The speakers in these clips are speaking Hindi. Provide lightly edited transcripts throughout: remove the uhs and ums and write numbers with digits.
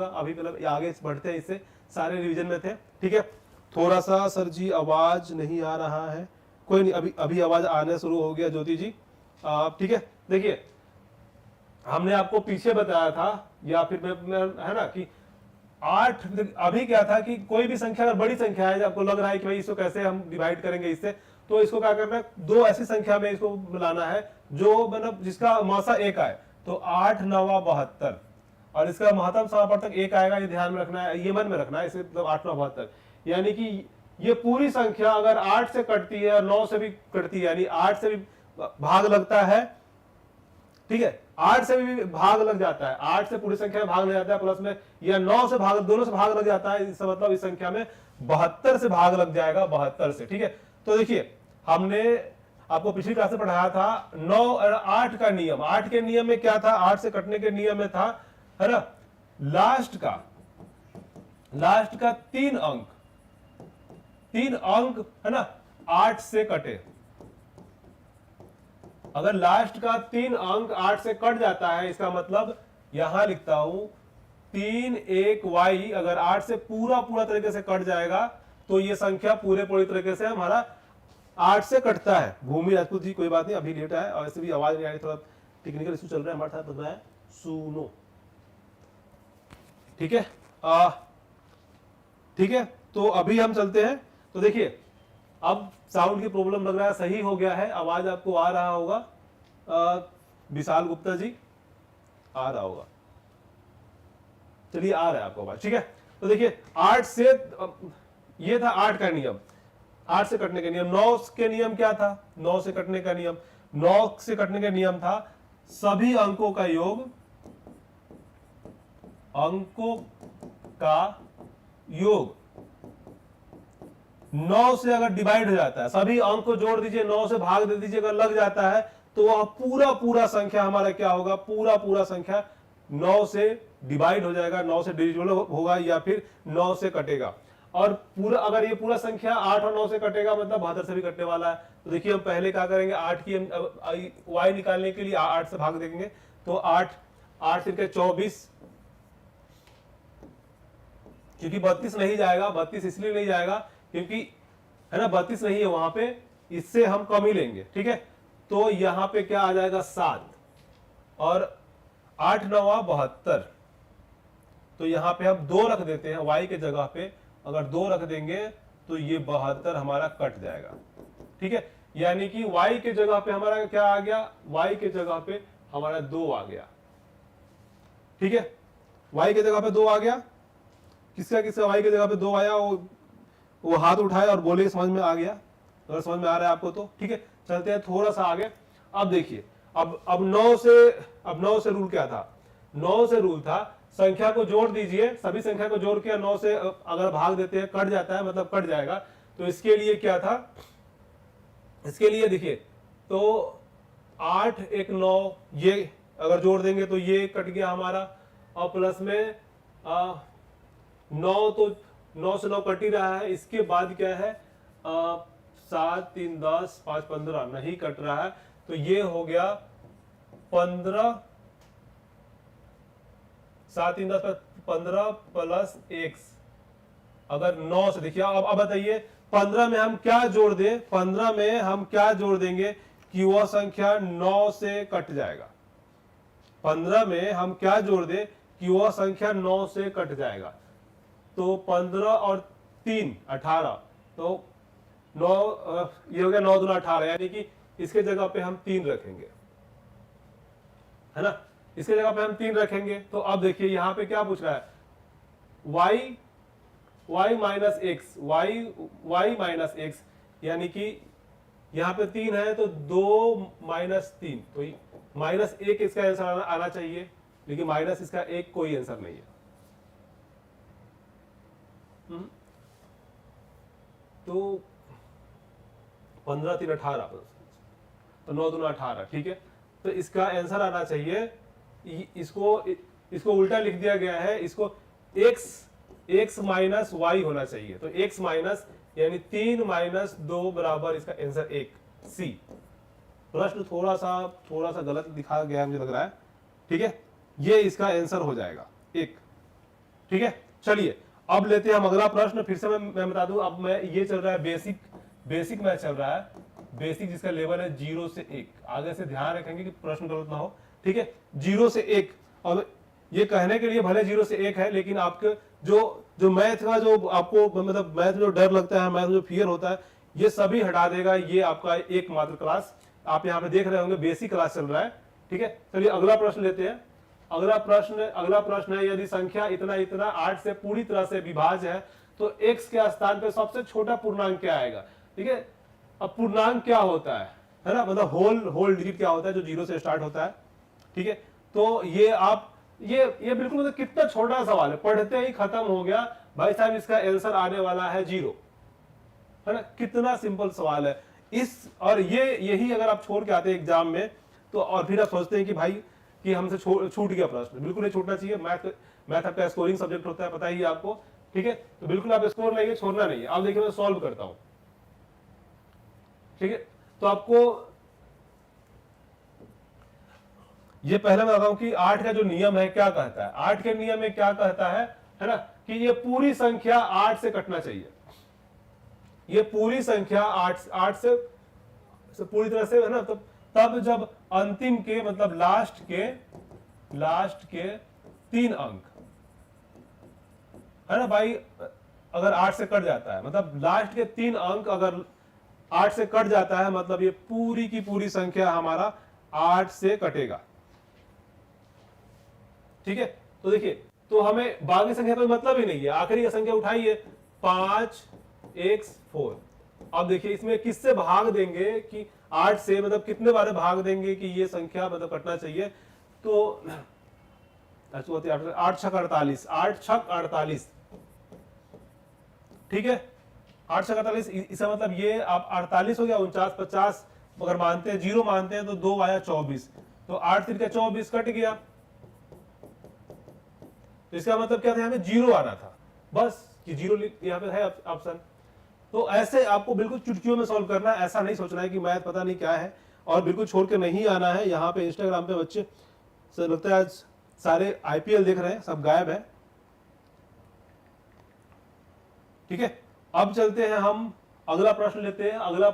लूंगा अभी, मतलब आगे बढ़ते हैं, इससे सारे रिवीजन में थे। ठीक है, थोड़ा सा सर जी आवाज नहीं आ रहा है, कोई नहीं, अभी अभी आवाज आने शुरू हो गया ज्योति जी। ठीक है, देखिए हमने आपको पीछे बताया था, या फिर है ना कि 8, अभी क्या था कि कोई भी संख्या अगर बड़ी संख्या है, आपको लग रहा है कि भाई इसको कैसे हम डिवाइड करेंगे इससे, तो इसको क्या करना है, दो ऐसी संख्या में इसको मिलाना है जो मतलब जिसका मासा 1 आए। तो 8 9 72, और इसका महत्तम समापवर्तक 1 आएगा, ये ध्यान में रखना है, ये मन में रखना है, इसे मतलब 8 9 72, यानी कि ये पूरी संख्या अगर 8 से कटती है और 9 से भी कटती है, यानी 8 से भी भाग लगता है, ठीक है, 8 से भी भाग लग जाता है, 8 से पूरी संख्या में भाग लग जाता है प्लस में, या 9 से भाग, दोनों से भाग लग जाता है, इसका मतलब इस संख्या में 72 से भाग लग जाएगा, 72 से। ठीक है, तो देखिए हमने आपको पिछली क्लास में पढ़ाया था 9 और 8 का नियम। 8 के नियम में क्या था, 8 से कटने के नियम में था, है ना, लास्ट का 3 अंक है ना 8 से कटे। अगर लास्ट का 3 अंक 8 से कट जाता है, इसका मतलब यहां लिखता हूं 3 1 y, अगर 8 से पूरा तरीके से कट जाएगा तो ये संख्या पूरी तरीके से हमारा 8 से कटता है। भूमि राजपूत जी, कोई बात नहीं, अभी लेट है और ऐसे भी आवाज नहीं आ रही, थोड़ा टेक्निकल इशू चल रहा है हमारे साथ, बता है सुनो। ठीक है, ठीक है, तो अभी हम चलते हैं। तो देखिए अब साउंड की प्रॉब्लम लग रहा है सही हो गया है, आवाज आपको आ रहा होगा, विशाल गुप्ता जी आ रहा होगा, चलिए आ रहा है आपको आवाज। ठीक है, तो देखिए 8 से ये था 8 का नियम, 8 से कटने का नियम। 9 के नियम क्या था, 9 से कटने का नियम, 9 से कटने का नियम था सभी अंकों का योग, अंकों का योग 9 से अगर डिवाइड हो जाता है, सभी अंक को जोड़ दीजिए, 9 से भाग दे दीजिए, अगर लग जाता है तो वह पूरा संख्या हमारा क्या होगा, पूरा संख्या 9 से डिवाइड हो जाएगा, 9 से डिविजिबल होगा, या फिर 9 से कटेगा। और पूरा अगर ये पूरा संख्या 8 और 9 से कटेगा, मतलब 72 से भी कटने वाला है। तो देखिए हम पहले क्या करेंगे, 8 की y निकालने के लिए 8 से भाग देंगे, तो 8 तिरके 24, क्योंकि 32 नहीं जाएगा, 32 इसलिए नहीं जाएगा क्योंकि है ना 32 नहीं है वहां पे, इससे हम कम ही लेंगे। ठीक है, तो यहां पे क्या आ जाएगा 7, और 8 9 72, तो यहां पे हम 2 रख देते हैं y के जगह पे, अगर 2 रख देंगे तो ये 72 हमारा कट जाएगा। ठीक है, यानी कि y के जगह पे हमारा क्या आ गया, y के जगह पे हमारा 2 आ गया। ठीक है, y के जगह पे 2 आ गया, किसका y के जगह पे 2 आया, वो हाथ उठाए और बोले समझ में आ गया, अगर समझ में आ रहा है आपको तो। ठीक है, चलते हैं थोड़ा सा आगे। अब देखिए अब 9 से रूल क्या था, 9 से रूल था संख्या को जोड़ दीजिए, सभी संख्या को जोड़ के 9 से अगर भाग देते हैं कट जाता है, मतलब कट जाएगा। तो इसके लिए क्या था, इसके लिए देखिए तो 8 1 9, ये अगर जोड़ देंगे तो ये कट गया हमारा, और प्लस में 9, तो 9 से 9 कट ही रहा है। इसके बाद क्या है, 7 3 10 5 15 नहीं कट रहा है, तो ये हो गया 15, 7 3 10 15 प्लस 1, अगर 9 से देखिए अब बताइए 15 में हम क्या जोड़ दें, 15 में हम क्या जोड़ देंगे कि वह संख्या 9 से कट जाएगा। 15 में हम क्या जोड़ दें कि वह संख्या 9 से कट जाएगा, तो 15 और 3 18, तो 9 ये हो गया 9 दूना 18, यानी कि इसके जगह पे हम 3 रखेंगे, है ना, इसके जगह पे हम 3 रखेंगे। तो अब देखिए यहां पे क्या पूछ रहा है, y minus x, y minus x, यानी कि यहां पे 3 है तो 2 माइनस 3, तो -1 इसका आंसर आना चाहिए, लेकिन माइनस इसका 1 कोई आंसर नहीं है। तो 15 3 18, तो 9 दूना 18। ठीक है, तो इसका आंसर आना चाहिए, इसको उल्टा लिख दिया गया है, इसको x माइनस y होना चाहिए, तो x माइनस यानी 3 माइनस 2 बराबर इसका आंसर 1 सी। प्रश्न थोड़ा सा गलत दिखा गया मुझे लग रहा है। ठीक है, ये इसका आंसर हो जाएगा 1। ठीक है, चलिए अब लेते हैं हम अगला प्रश्न। फिर से मैं बता दूं, अब मैं ये चल रहा है बेसिक मैथ चल रहा है, बेसिक जिसका लेवल है 0 से 1। आगे से ध्यान रखेंगे कि प्रश्न गलत ना हो, ठीक है। 0 से 1, और ये कहने के लिए भले 0 से 1 है, लेकिन आपके जो मैथ का जो आपको मतलब मैथ जो डर लगता है, मैथ जो फियर होता है, ये सभी हटा देगा ये आपका एकमात्र क्लास। आप यहाँ पे देख रहे होंगे बेसिक क्लास चल रहा है, ठीक है। चलिए अगला प्रश्न लेते हैं। अगला प्रश्न है, यदि संख्या इतना इतना 8 से पूरी तरह से विभाज्य है तो x के स्थान पे सबसे छोटा पूर्णांक क्या आएगा, ठीक है। अब पूर्णांक क्या होता है ना, मतलब होल डिजिट क्या होता है जो 0 से स्टार्ट होता है, ठीक है। तो ये आप ये बिल्कुल मतलब कितना छोटा सवाल है, पढ़ते ही खत्म हो गया भाई साहब, इसका आंसर आने वाला है 0, है ना। कितना सिंपल सवाल है इस, और यही अगर आप छोड़ के आते हैं एग्जाम में तो, और फिर आप सोचते हैं कि भाई कि हमसे छूट गया प्रश्न, बिल्कुल नहीं छूटना चाहिए। मैथ आपका स्कोरिंग सब्जेक्ट होता है, पता ही है आपको, ठीक है। तो बिल्कुल आप स्कोर लेंगे, छोड़ना नहीं है। आप देखिए मैं सॉल्व करता हूं, ठीक है। तो आपको ये पहले मैं बताऊं कि 8 का जो नियम है क्या कहता है। 8 के नियम में क्या कहता है ना, कि ये पूरी संख्या 8 से कटना चाहिए। ये पूरी संख्या 8 से पूरी तरह से, है ना। तब जब अंतिम के मतलब लास्ट के 3 अंक, है ना भाई, अगर 8 से कट जाता है, मतलब लास्ट के 3 अंक अगर 8 से कट जाता है, मतलब ये पूरी की पूरी संख्या हमारा 8 से कटेगा, ठीक है। तो देखिए, तो हमें बाकी संख्या कोई मतलब ही नहीं है, आखिरी का संख्या उठाइए 5x4। अब देखिए इसमें किससे भाग देंगे कि 8 से, मतलब कितने बार भाग देंगे कि ये संख्या मतलब कटना चाहिए। तो 8 छक 48, 8 छक 48, ठीक है। 8 छक 48, इसका मतलब ये आप 48 हो गया, 49 50 अगर मानते हैं, 0 मानते हैं तो 2 आया 24, तो 8 3 का 24 कट गया। तो इसका मतलब क्या था, यहाँ पे 0 आना था, बस कि 0 यहाँ पे है ऑप्शन। तो ऐसे आपको बिल्कुल चुटकियों में सॉल्व करना है, ऐसा नहीं सोचना है कि मैथ पता नहीं क्या है, और बिल्कुल छोड़ के नहीं आना है। यहाँ पे इंस्टाग्राम पे बच्चे लगता है आज सारे आईपीएल देख रहे हैं, सब गायब है, ठीक है। अब चलते हैं हम अगला प्रश्न लेते हैं। अगला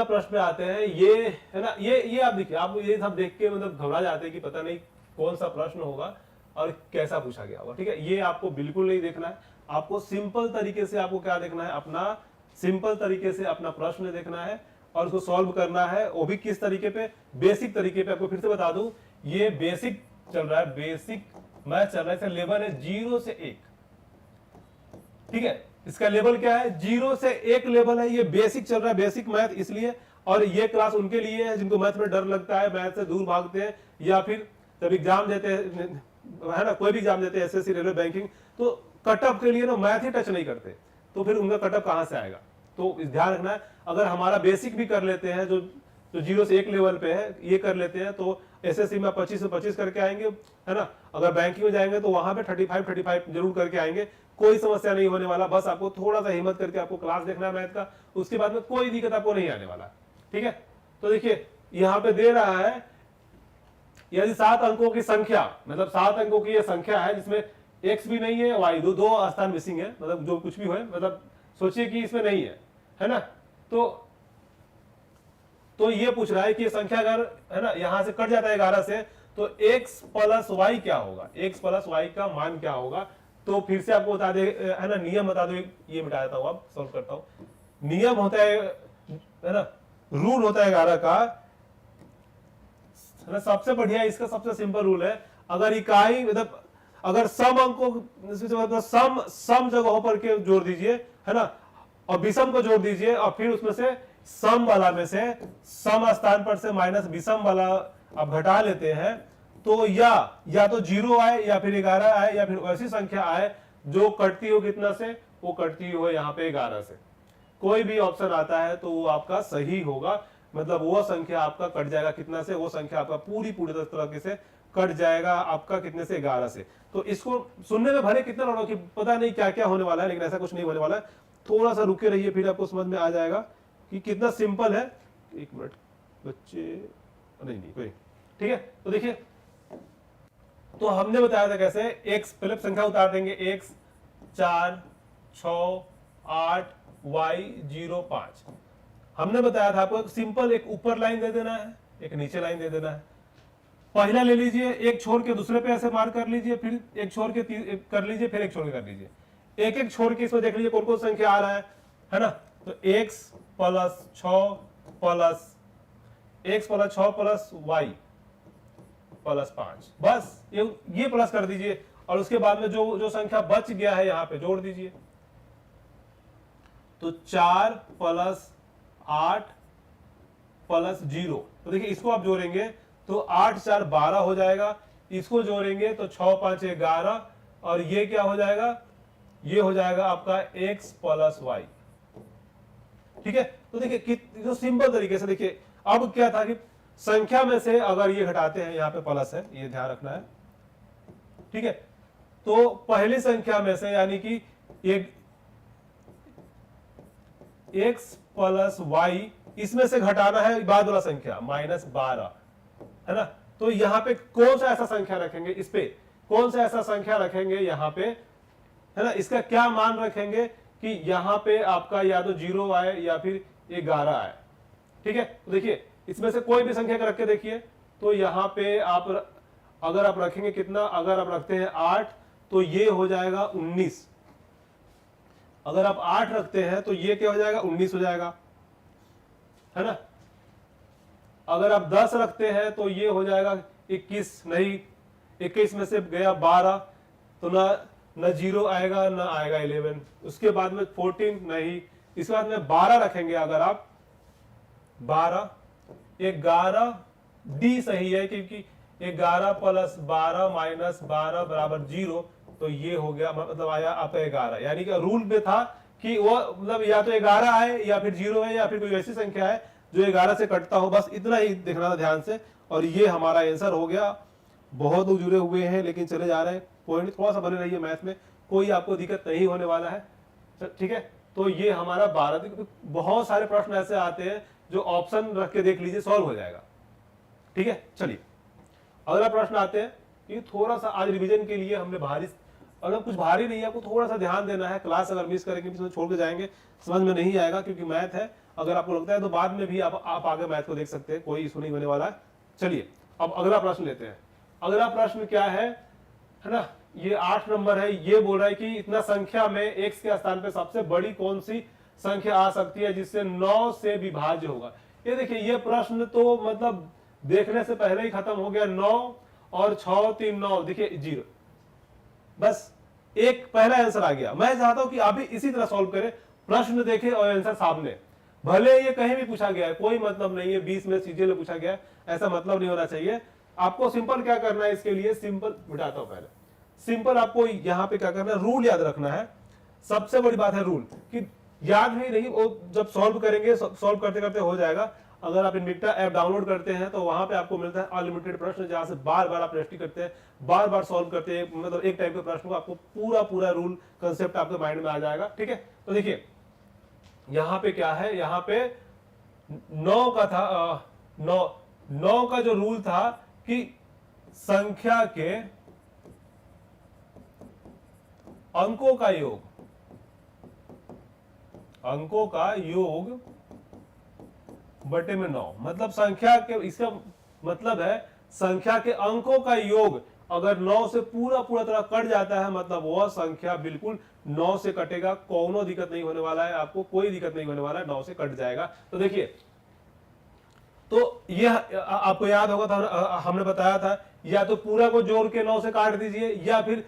प्रश्न पे आते हैं। ये है ना, ये आप देखिए, आप ये सब देख के मतलब घबरा जाते हैं कि पता नहीं कौन सा प्रश्न होगा और कैसा पूछा गया होगा, ठीक है। ये आपको बिल्कुल नहीं देखना है, आपको सिंपल तरीके से आपको क्या देखना है, अपना सिंपल तरीके से अपना प्रश्न देखना है और उसको सॉल्व करना है। वो भी किस तरीके पे, बेसिक तरीके पे। आपको फिर से बता दूं, ये बेसिक चल रहा है, बेसिक मैथ चल रहा है, इसका लेवल है 0 से 1, ठीक है। इसका लेवल क्या है, 0 से 1 लेवल है। ये बेसिक चल रहा है, बेसिक मैथ इसलिए। और ये क्लास उनके लिए है जिनको मैथ में डर लगता है, मैथ से दूर भागते हैं, या फिर जब एग्जाम देते हैं, है ना, कोई भी एग्जाम देते हैं, एसएससी, रेलवे, बैंकिंग, तो कटअप के लिए ना मैथ ही टच नहीं करते, तो फिर उनका कटअप कहां से आएगा। तो ध्यान रखना है, अगर हमारा बेसिक भी कर लेते हैं, जो 0 से 1 लेवल पे है, ये कर लेते हैं, तो एसएससी में 25 से 25 करके आएंगे, है ना। अगर बैंकिंग में जाएंगे तो वहां पे 35 जरूर करके आएंगे, कोई समस्या नहीं होने वाला। बस आपको थोड़ा सा हिम्मत करके आपको क्लास देखना है मैथ का, उसके बाद में कोई दिक्कत आपको नहीं आने वाला, ठीक है। तो देखिए यहाँ पे दे रहा है, यदि 7 अंकों की संख्या, मतलब 7 अंकों की यह संख्या है जिसमें x भी नहीं है, y दो स्थान मिसिंग है, मतलब जो कुछ भी हो, मतलब सोचिए कि इसमें नहीं है ना। तो ये पूछ रहा है कि ये संख्या अगर, है ना, यहां से कट जाता है 11 से, तो x प्लस वाई क्या होगा, x प्लस वाई का मान क्या होगा। तो फिर से आपको बता दे, है ना, नियम बता दो, ये मिटा देता हूं, अब सॉल्व करता हूं। नियम होता है ना, रूल होता है 11 का, है ना। सबसे बढ़िया इसका सबसे सिंपल रूल है, अगर इकाई मतलब अगर सम अंकों सम जगहों पर के जोड़ दीजिए, है ना, और विषम को जोड़ दीजिए, और फिर उसमें से सम वाला में से सम स्थान पर से माइनस विषम वाला आप घटा लेते हैं, तो या तो 0 आए, या फिर 11 आए, या फिर ऐसी संख्या आए जो कटती हो कितना से, वो कटती हो यहाँ पे 11 से। कोई भी ऑप्शन आता है तो वो आपका सही होगा, मतलब वो संख्या आपका कट जाएगा कितना से, वो संख्या आपका पूरी तरीके से कट जाएगा आपका कितने से, 11 से। तो इसको सुनने में भले कितना लगा कि पता नहीं क्या क्या होने वाला है, लेकिन ऐसा कुछ नहीं होने वाला है। थोड़ा सा रुके रहिए, फिर आपको समझ में आ जाएगा कि कितना सिंपल है। 1 मिनट बच्चे, नहीं कोई, ठीक है। तो देखिए तो हमने बताया था कैसे, x पहले संख्या उतार देंगे, x 4 6 8 y 0 5। हमने बताया था आपको सिंपल एक ऊपर लाइन दे देना है, एक नीचे लाइन दे देना है। पहला ले लीजिए, एक छोड़ के दूसरे पे ऐसे मार्क कर लीजिए, फिर एक छोड़ के कर लीजिए, फिर एक छोड़ के कर लीजिए, एक एक छोड़ के इसमें देख लीजिए कौन कौन संख्या आ रहा है ना। तो x plus 6 plus y plus 5, बस ये प्लस कर दीजिए और उसके बाद में जो जो संख्या बच गया है यहां पे जोड़ दीजिए। तो 4 प्लस 8 प्लस 0, तो देखिए इसको आप जोड़ेंगे तो 8 4 12 हो जाएगा, इसको जोड़ेंगे तो 6 5 11 और ये क्या हो जाएगा, ये हो जाएगा आपका x प्लस y। ठीक है, तो देखिए तो सिंपल तरीके से देखिए, अब क्या था कि संख्या में से अगर ये घटाते हैं, यहां पे प्लस है, ये ध्यान रखना है। ठीक है, तो पहली संख्या में से यानी कि एक x प्लस y, इसमें से घटाना है बाद वाला संख्या -12, है ना। तो यहां पे कौन सा ऐसा संख्या रखेंगे, इस पे कौन सा ऐसा संख्या रखेंगे यहां पे, है ना, इसका क्या मान रखेंगे कि यहां पे आपका या तो 0 आए या फिर 11 आए। ठीक है, तो देखिए इसमें से कोई भी संख्या रख के देखिए, तो यहां पे आप अगर आप रखेंगे कितना, अगर आप रखते हैं 8 तो ये हो जाएगा 19, अगर आप 8 रखते हैं तो ये क्या हो जाएगा, 19 हो जाएगा, है ना। अगर आप 10 रखते हैं तो ये हो जाएगा 21, नहीं 21 में से गया 12 तो ना 0 आएगा ना आएगा 11, उसके बाद में 14 नहीं, इसके बाद में 12 रखेंगे, अगर आप 12 11 डी सही है क्योंकि 11 प्लस 12 माइनस 12 बराबर 0, तो ये हो गया मतलब आया आपका 11। यानी कि रूल में था कि वो मतलब या तो 11 आए या फिर 0 है या फिर कोई ऐसी संख्या है जो 11 से कटता हो, बस इतना ही देखना था ध्यान से, और ये हमारा आंसर हो गया। बहुत लोग जुड़े हुए हैं लेकिन चले जा रहे हैं, कोई नहीं, थोड़ा सा बने रहिए, मैथ में कोई आपको दिक्कत नहीं होने वाला है। ठीक है, तो ये हमारा 12, बहुत सारे प्रश्न ऐसे आते हैं जो ऑप्शन रख के देख लीजिए सॉल्व हो जाएगा। ठीक है, चलिए अगला प्रश्न आते हैं। ये थोड़ा सा आज रिवीजन के लिए हमने भारी, अगर कुछ भारी नहीं है, आपको थोड़ा सा ध्यान देना है, क्लास अगर मिस करेंगे बीच में छोड़ के जाएंगे समझ में नहीं आएगा, क्योंकि मैथ है, अगर आपको लगता है तो बाद में भी आप आगे मैथ को देख सकते हैं, कोई इशू नहीं होने वाला है। चलिए अब अगला प्रश्न लेते हैं। अगला प्रश्न क्या है ना, ये 8 नंबर है। ये बोल रहा है कि इतना संख्या में x के स्थान पे सबसे बड़ी कौन सी संख्या आ सकती है जिससे 9 से विभाज्य होगा। ये देखिए ये प्रश्न तो मतलब देखने से पहले ही खत्म हो गया। 9 और 6 3 9, देखिए 0, बस एक पहला आंसर आ गया। मैं चाहता हूं कि आप भी इसी तरह सॉल्व करें, प्रश्न देखें और आंसर सामने, भले ये कहीं भी पूछा गया है, कोई मतलब नहीं है 20 में सीजे पूछा गया है, ऐसा मतलब नहीं होना चाहिए। आपको सिंपल क्या करना है, इसके लिए सिंपल मिटाता हूं पहले, सिंपल आपको यहां पे क्या करना है, रूल याद रखना है। सबसे बड़ी बात है रूल, कि याद भी नहीं, वो जब सॉल्व करेंगे, सॉल्व करते करते हो जाएगा। अगर आप इनविक्टा ऐप डाउनलोड करते हैं तो वहां पे आपको मिलता है अनलिमिटेड प्रश्न, जहां से बार बार आप प्रैक्टिस करते हैं, बार बार सॉल्व करते हैं, मतलब एक टाइप के प्रश्न को आपको पूरा रूल कंसेप्ट आपके माइंड में आ जाएगा। ठीक है, तो देखिए यहां पे क्या है, यहां पे 9 का था, 9 का जो रूल था कि संख्या के अंकों का योग, अंकों का योग बटे में 9, मतलब संख्या के, इसका मतलब है संख्या के अंकों का योग अगर 9 से पूरा तरह कट जाता है, मतलब वह संख्या बिल्कुल 9 से कटेगा, कोनो दिक्कत नहीं होने वाला है, आपको कोई दिक्कत नहीं होने वाला है, 9 से कट जाएगा। तो देखिए, तो यह आपको याद होगा था, हमने बताया था या तो पूरा को जोड़ के 9 से काट दीजिए, या फिर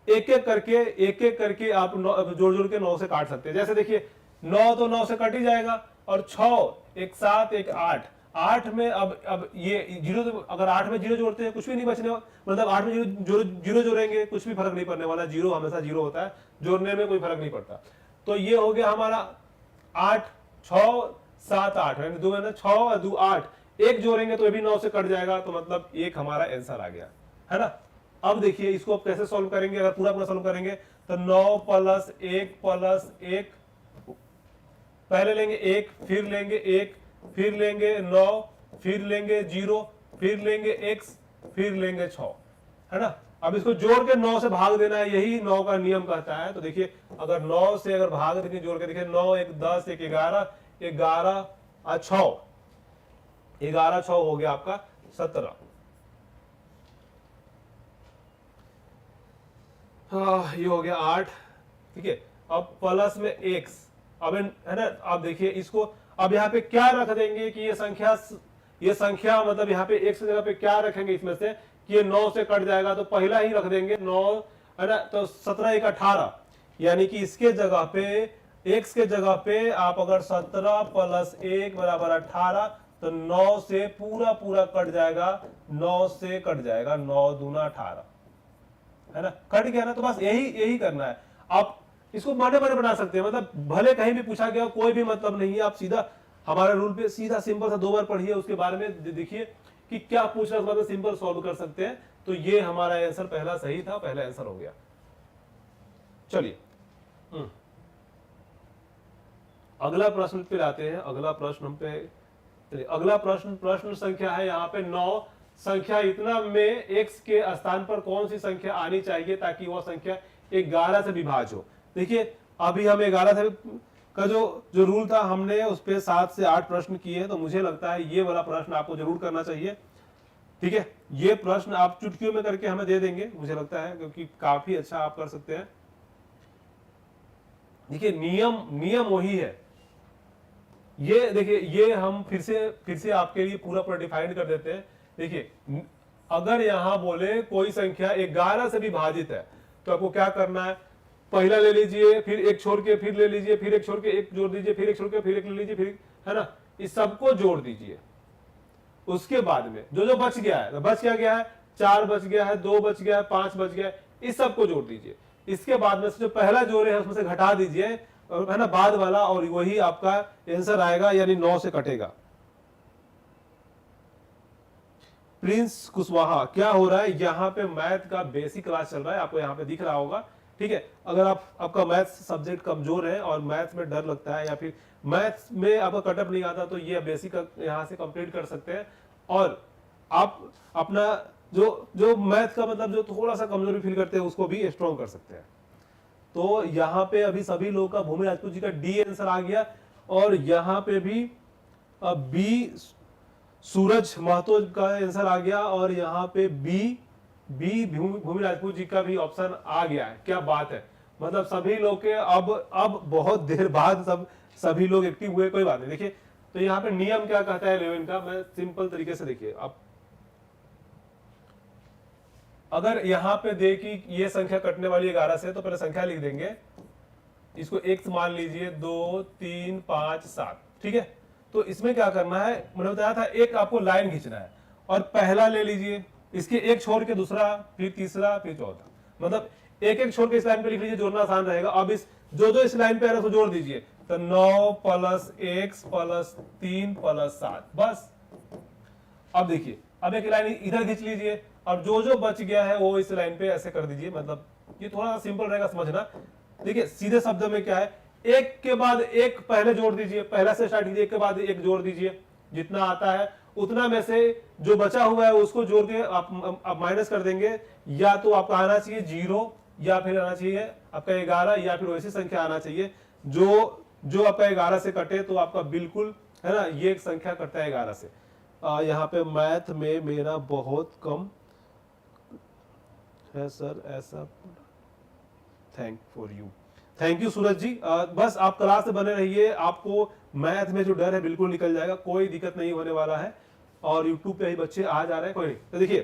एक एक करके आप जोड़ के 9 से काट सकते हैं। जैसे देखिए 9 तो 9 से कट ही जाएगा, और 6 एक 7 एक 8, 8 में अब ये 0, तो अगर 8 में 0 जोड़ते हैं कुछ भी नहीं बचने, मतलब 8 में 0 जोड़ेंगे कुछ भी फर्क नहीं पड़ने वाला, 0 हमेशा 0 होता है, जोड़ने में कोई फर्क नहीं पड़ता। तो ये हो गया हमारा 8 6 7 8, 2 है ना, 6 और 2 8, एक जोड़ेंगे तो ये भी 9 से कट जाएगा, तो मतलब एक हमारा आंसर आ गया, है ना। अब देखिए इसको आप कैसे सॉल्व करेंगे, अगर पूरा सॉल्व करेंगे तो 9 प्लस 1 पहले लेंगे 1, फिर लेंगे 1, फिर लेंगे 9, फिर लेंगे 0, फिर लेंगे x, फिर लेंगे 6, है ना। अब इसको जोड़ के 9 से भाग देना है, यही 9 का नियम कहता है। तो देखिए अगर 9 से अगर भाग देंगे जोड़ के, देखिए 9 1 10 1 11 11 और 6 11 6 हो गया आपका 17। हाँ ये हो गया 8, ठीक है। अब प्लस में x, अब है ना, अब देखिए इसको अब यहाँ पे क्या रख देंगे कि ये संख्या मतलब यहाँ पे x की जगह पे क्या रखेंगे इसमें से कि ये 9 से कट जाएगा, तो पहला ही रख देंगे 9, है ना। तो 17 1 18, यानी कि इसके जगह पे x के जगह पे आप अगर 17 प्लस 1 बराबर 18, तो 9 से पूरा कट जाएगा, 9 से कट जाएगा, 9 दूना 18, है ना, कट गया ना। तो बस यही करना है। आप इसको बड़े बना सकते हैं, मतलब भले कहीं भी पूछा गया कोई भी मतलब नहीं है, आप सीधा हमारे रूल पे सीधा सिंपल सा 2 बार पढ़िए, उसके बारे में देखिए कि क्या पूछ रहा है, उसके बाद सिंपल सॉल्व कर सकते हैं। तो ये हमारा आंसर पहला सही था, पहला आंसर हो गया। चलिए अगला प्रश्न पे आते हैं। अगला प्रश्न पे चलिए, अगला प्रश्न संख्या है यहाँ पे 9। संख्या इतना में x के स्थान पर कौन सी संख्या आनी चाहिए ताकि वह संख्या 11 से विभाज्य हो। देखिए अभी हम 11 से का जो रूल था हमने उस पे 7 से 8 प्रश्न किए, तो मुझे लगता है ये वाला प्रश्न आपको जरूर करना चाहिए, ठीक है। ये प्रश्न आप चुटकियों में करके हमें दे देंगे मुझे लगता है, क्योंकि काफी अच्छा आप कर सकते हैं। देखिए नियम वही है। ये देखिए ये हम फिर से आपके लिए पूरा डिफाइन कर देते हैं। देखिए अगर यहां बोले कोई संख्या 11 से विभाजित है, तो आपको क्या करना है, पहला ले लीजिए, फिर एक छोड़ के फिर ले लीजिए, फिर एक छोड़ के एक जोड़ दीजिए, फिर एक छोड़ के फिर एक ले लीजिए, फिर, है ना, इस सबको जोड़ दीजिए। उसके बाद में जो बच गया है, तो बच क्या गया है, 4 बच गया है, 2 बच गया है, 5 बच गया है, इस सबको जोड़ दीजिए। इसके बाद में से जो पहला जोड़े है उसमें से घटा दीजिए, है ना, बाद वाला, और वही आपका आंसर आएगा, यानी 9 से कटेगा। प्रिंस कुशवाहा, क्या हो रहा है, यहाँ पे मैथ का बेसिक क्लास चल रहा है, आपको यहाँ पे दिख रहा होगा, ठीक है। अगर आपका मैथ सब्जेक्ट कमजोर है और मैथ में डर लगता है या फिर मैथ में आपका कटअप नहीं आता, तो ये बेसिक यहाँ से कंप्लीट कर सकते हैं। और आप अपना जो मैथ का मतलब जो थोड़ा सा कमजोरी फील करते हैं उसको भी स्ट्रॉन्ग कर सकते हैं। तो यहाँ पे अभी सभी लोगों का भूमि राजपूत जी का डी आंसर आ गया, और यहाँ पे भी बी सूरज महतो का आंसर आ गया, और यहाँ पे बी भूमि राजपूत जी का भी ऑप्शन आ गया है। क्या बात है, मतलब सभी लोग के अब बहुत देर बाद सभी लोग एक्टिव हुए। कोई बात नहीं। देखिए तो यहाँ पे नियम क्या कहता है 11 का, मैं सिंपल तरीके से देखिए। अब अगर यहाँ पे दे कि ये संख्या कटने वाली 11 से, तो पहले संख्या लिख देंगे, इसको x मान लीजिए, 2 3 5 7, ठीक है। तो इसमें क्या करना है, मैंने बताया था एक आपको लाइन खींचना है, और पहला ले लीजिए, इसके एक छोड़ के दूसरा, फिर तीसरा, फिर चौथा, मतलब एक छोड़ के इस लाइन पे लिख लीजिए, जोड़ना आसान रहेगा। अब इस जो इस लाइन पे आ रहा है उसको जोड़ दीजिए, तो 9 प्लस x प्लस 3 प्लस 7, बस। अब देखिए अब एक लाइन इधर खींच लीजिए, अब जो बच गया है वो इस लाइन पे ऐसे कर दीजिए, मतलब ये थोड़ा सा सिंपल रहेगा समझना। देखिए सीधे शब्द में क्या है, एक के बाद एक पहले जोड़ दीजिए, पहला से स्टार्ट कीजिए, एक के बाद एक जोड़ दीजिए, जितना आता है उतना में से जो बचा हुआ है उसको जोड़ के आप माइनस कर देंगे। या तो आपका आना चाहिए 0, या फिर आना चाहिए आपका 11, या फिर वैसी संख्या आना चाहिए जो आपका 11 से कटे, तो आपका बिल्कुल, है ना, ये एक संख्या कटता है 11 से। यहाँ पे मैथ में मेरा बहुत कम है सर, ऐसा। थैंक यू सूरज जी। बस आप क्लास से बने रहिए, आपको मैथ में जो डर है बिल्कुल निकल जाएगा, कोई दिक्कत नहीं होने वाला है। और यूट्यूब पे ही बच्चे आ जा रहे हैं, कोई नहीं। तो देखिए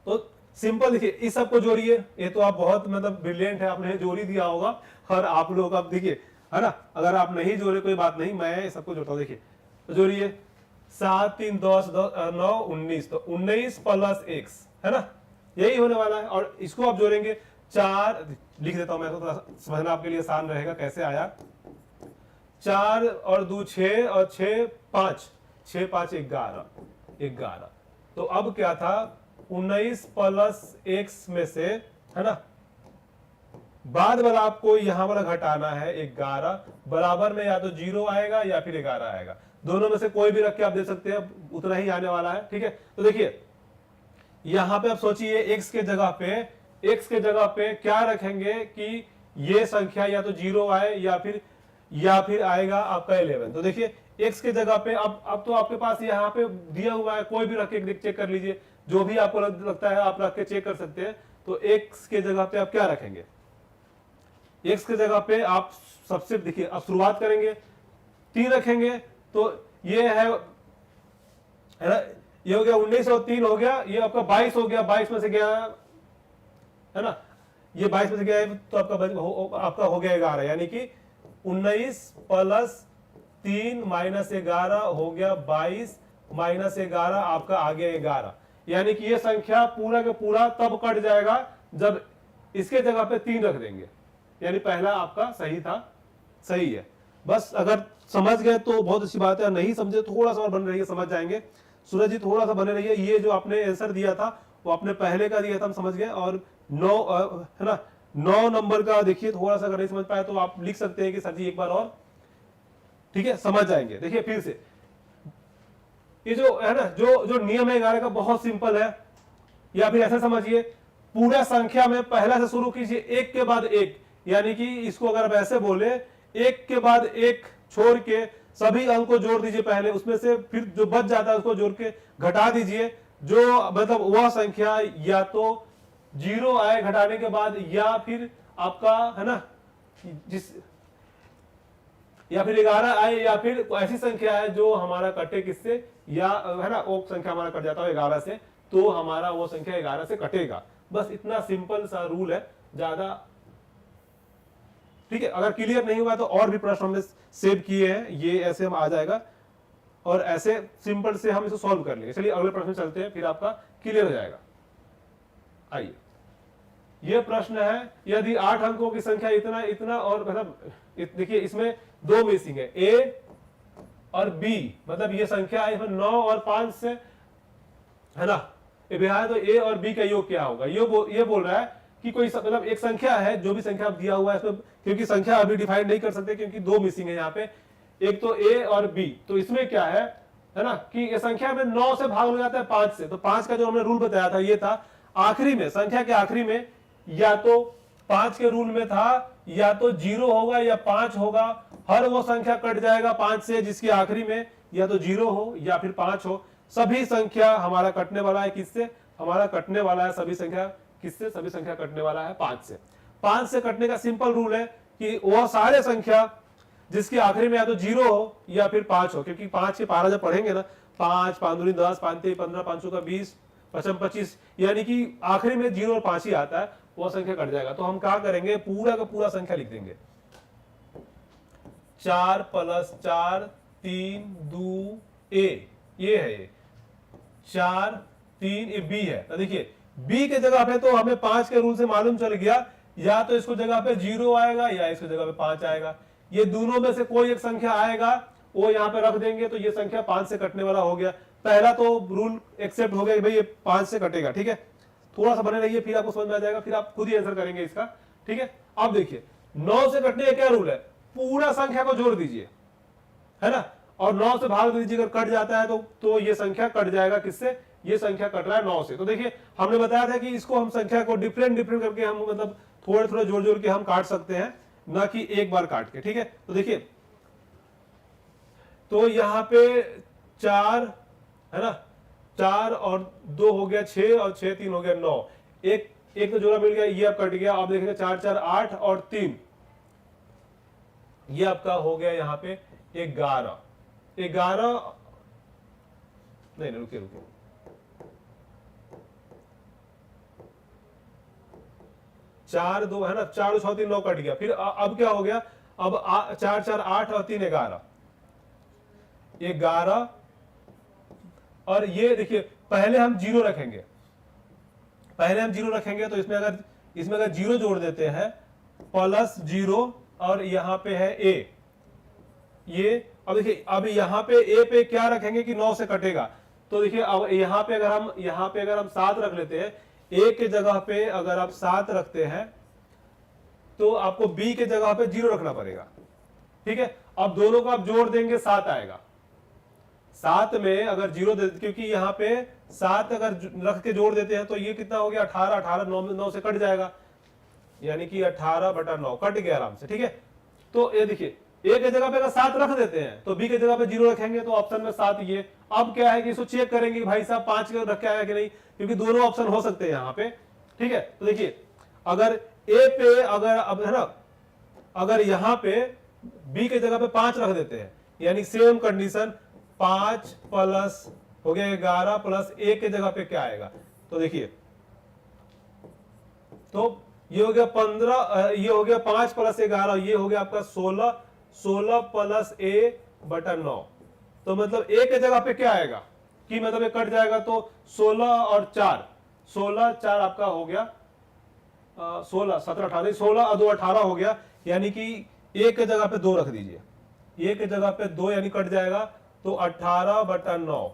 तो सिंपल, देखिए इस सबको जोड़िए, ये तो आप बहुत मतलब ब्रिलियंट है, आपने जोड़ ही दिया होगा। और आप लोग अब देखिए, है ना, अगर आप नहीं जोड़े कोई बात नहीं, मैं सबको जोड़ता हूँ। देखिए तो जोड़िए, 7 3 10 9 19, तो 19 प्लस x, है ना, यही होने वाला है। और इसको आप जोड़ेंगे, 4 लिख देता हूं मैं, तो समझना आपके लिए आसान रहेगा कैसे आया। 4 और 2 6, और 6 5, 6 5 11। तो अब क्या था, 19 प्लस x में से, है ना, बाद वाला आपको यहां वाला घटाना है 11, बराबर में या तो 0 आएगा या फिर 11 आएगा, दोनों में से कोई भी रख के आप दे सकते हैं, उतना ही आने वाला है, ठीक है। तो देखिए यहां पे आप सोचिए x के जगह पे क्या रखेंगे कि ये संख्या या तो 0 आए या फिर आएगा आपका 11। तो देखिए x के जगह पे अब तो आपके पास यहाँ पे दिया हुआ है, कोई भी रख के चेक कर लीजिए, जो भी आपको लगता है आप रख के चेक कर सकते हैं। तो x के जगह पे आप क्या रखेंगे, x के जगह पे आप सबसे देखिए अब शुरुआत करेंगे 3 रखेंगे, तो ये है ना, ये हो गया 19 और 3 हो गया, ये आपका 22 हो गया, 22 में से गया है ना, ये 22 में से गया है, तो आपका हो गया 11, यानी कि 19 प्लस 3 माइनस 11 हो गया 22 माइनस 11 आपका आ गया 11। यानी कि ये संख्या पूरा का पूरा तब कट जाएगा जब इसके जगह पे 3 रख देंगे, यानी पहला आपका सही था, सही है। बस अगर समझ गए तो बहुत अच्छी बात है, नहीं समझे थोड़ा सा और बन रही है, समझ जाएंगे। सूरज जी थोड़ा सा बने रहिए, ये जो आपने आंसर दिया था वो आपने पहले का दिया था, हम समझ गए। और 9 है ना, 9 नंबर का देखिए थोड़ा सा अगर नहीं समझ पाए तो आप लिख सकते हैं कि सर जी एक बार और, ठीक है, समझ जाएंगे। देखिए फिर से ये जो है ना, जो नियम है 11 का बहुत सिंपल है, या फिर ऐसा समझिए पूरा संख्या में पहला से शुरू कीजिए, एक के बाद एक, यानी कि इसको अगर आप ऐसे बोले एक के बाद एक छोड़ के सभी अंक को जोड़ दीजिए पहले, उसमें से फिर जो बच जाता है उसको जोड़ के घटा दीजिए, जो मतलब वह संख्या या तो 0 आए घटाने के बाद, या फिर आपका है ना या फिर 11 आए, या फिर ऐसी संख्या है जो हमारा कटे किससे, या है ना वो संख्या हमारा कट जाता है 11 से, तो हमारा वो संख्या 11 से कटेगा। बस इतना सिंपल सा रूल है, ज्यादा ठीक है। अगर क्लियर नहीं हुआ तो और भी प्रश्न हमने सेव किए हैं, ये ऐसे हम आ जाएगा और ऐसे सिंपल से हम इसे सॉल्व कर लेंगे। चलिए अगले प्रश्न चलते हैं, फिर आपका क्लियर हो जाएगा। आइए, यह प्रश्न है, यदि 8 अंकों की संख्या इतना इतना और मतलब देखिए इसमें 2 मिसिंग है, a और b, मतलब ये संख्या है इसमें 9 और 5 से है ना, तो a और b का योग क्या होगा, ये बोल रहा है कि कोई मतलब एक संख्या है, जो भी संख्या दिया हुआ है इसमें, क्योंकि संख्या अभी डिफाइन नहीं कर सकते क्योंकि 2 मिसिंग है यहाँ पे, एक तो a और b। तो इसमें क्या है ना, कि ये संख्या में 9 से भाग हो जाता है 5 से, तो 5 का जो हमने रूल बताया था ये था आखिरी में, संख्या के आखिरी में या तो 5 के रूल में था, या तो 0 होगा या 5 होगा, हर वो संख्या कट जाएगा 5 से जिसके आखिरी में या तो 0 हो या फिर 5 हो। सभी संख्या हमारा कटने वाला है किससे, हमारा कटने वाला है सभी संख्या किससे, सभी संख्या कटने वाला है 5 से। 5 से कटने का सिंपल रूल है कि वह सारे संख्या जिसके आखिरी में या तो 0 हो या फिर 5 हो, क्योंकि 5 के पारा जब पढ़ेंगे ना, 5 5 दूनी 10 5 3 15 5 का 20 55 25, यानी कि आखिरी में 0 और 5 ही आता है, वो संख्या कट जाएगा। तो हम क्या करेंगे, पूरा का पूरा संख्या लिख देंगे, 4 + 4 3 2 a, ये है 4 3 ये b है। तो देखिए b के जगह पे तो हमें 5 के रूल से मालूम चल गया, या तो इसको जगह पे 0 आएगा या इसको जगह पे 5 आएगा, ये दोनों में से कोई एक संख्या आएगा, वो यहाँ पे रख देंगे, तो ये संख्या 5 से कटने वाला हो गया। पहला तो रूल एक्सेप्ट हो गया कि भाई ये 5 से कटेगा, ठीक है। थोड़ा सा बने रहिए, फिर आपको समझ में आ जाएगा, फिर आप खुद ही आंसर करेंगे इसका, ठीक है। अब देखिए 9 से कटने का क्या रूल है, पूरा संख्या को जोड़ दीजिए, है ना, और 9 से भाग दीजिए, अगर कट जाता है तो ये संख्या कट जाएगा किससे, ये संख्या कट रहा है 9 से। तो देखिए हमने बताया था कि इसको हम संख्या को डिफरेंट करके हम मतलब थोड़े थोड़े जोड़ के हम काट सकते हैं, ना कि एक बार काट के, ठीक है। तो देखिए तो यहां पे 4 है ना, 4 और 2 हो गया 6 और 6 3 हो गया 9, एक तो जोड़ा मिल गया, ये अब कट गया। आप देखेंगे 4 4 8 और 3, ये आपका हो गया यहाँ पे 11 नहीं रुकिए 4 2 है ना, 4 6 3 9 कट गया। फिर अब क्या हो गया, अब 4 4 8 और 3 11, और ये देखिए पहले हम 0 रखेंगे, तो इसमें अगर 0 जोड़ देते हैं +0 और यहाँ पे है a, ये अब देखिए अब यहाँ पे a पे क्या रखेंगे कि 9 से कटेगा। तो देखिए अब यहाँ पे अगर हम 7 रख लेते हैं, a के जगह पे अगर आप 7 रखते हैं तो आपको b के जगह पे 0 रखना पड़ेगा, ठीक है। अब दोनों को आप जोड़ देंगे 7 आएगा, 7 में अगर 0 दे, क्योंकि यहाँ पे 7 अगर रख के जोड़ देते हैं तो ये कितना हो गया 18, 18 9 से कट जाएगा, यानी कि 18/9 कट गया आराम से। ठीक है, तो ये देखिए ए के जगह पे अगर 7 रख देते हैं तो बी के जगह पे 0 रखेंगे तो ऑप्शन में 7 ये। अब क्या है कि इसको चेक करेंगे कि भाई साहब 5 रख के आया कि नहीं, क्योंकि दोनों ऑप्शन हो सकते हैं यहाँ पे। ठीक है, तो देखिए अगर ए पे अगर अब है ना, अगर यहाँ पे बी के जगह पे 5 रख देते हैं, यानी सेम कंडीशन 5 प्लस हो गया 11 प्लस ए के जगह पे क्या आएगा, तो देखिए तो ये हो गया 15, ये हो गया 5 प्लस 11, ये हो गया आपका 16, 16 प्लस a/9। तो मतलब a के जगह पे क्या आएगा कि मतलब ये कट जाएगा तो 16 और 4, 16 4 आपका हो गया 16 17 18, 16 और 2 18 हो गया, यानी कि a के जगह पे 2 रख दीजिए, a के जगह पे 2 यानी कट जाएगा तो 18/9।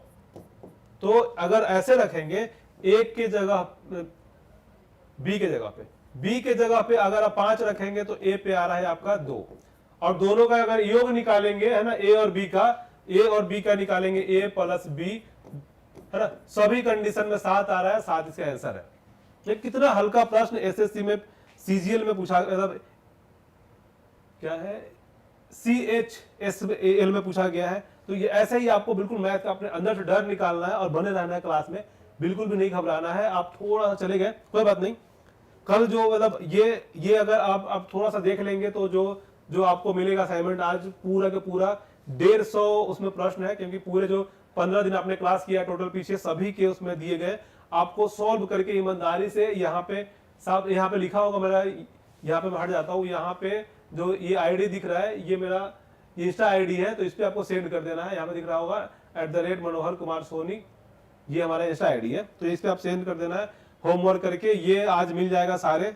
तो अगर ऐसे रखेंगे a के जगह b के जगह पे, b के जगह पे अगर आप 5 रखेंगे तो a पे आ रहा है आपका 2, और दोनों का अगर योग निकालेंगे है ना a और b का निकालेंगे a प्लस b है ना, सभी कंडीशन में 7 आ रहा है, 7 इसका आंसर है। ये कितना हल्का प्रश्न एसएससी में सीजीएल में पूछा, मतलब क्या है CHSL में पूछा गया है। तो ये ऐसे ही आपको बिल्कुल मैथ का अपने अंदर से डर निकालना है और बने रहना है क्लास में, बिल्कुल भी नहीं घबराना है। आप थोड़ा सा चले गए कोई बात नहीं, कल जो मतलब ये अगर आप थोड़ा सा देख लेंगे तो जो आपको मिलेगा असाइनमेंट आज पूरा के पूरा 150 उसमें प्रश्न है, क्योंकि पूरे जो 15 दिन आपने क्लास किया टोटल पीछे सभी के उसमें दिए गए, आपको सॉल्व करके ईमानदारी से यहाँ पे साहब यहाँ पे लिखा होगा मेरा, यहाँ पे मैं हट जाता हूँ, यहाँ पे जो ये आईडी दिख रहा है ये मेरा इंस्टा आईडी है, तो इस पे आपको सेंड कर देना है। यहाँ पे दिख रहा होगा @मनोहर कुमार सोनी, ये हमारा इंस्टा आईडी है, तो इस पे आप सेंड कर देना है होमवर्क करके। ये आज मिल जाएगा सारे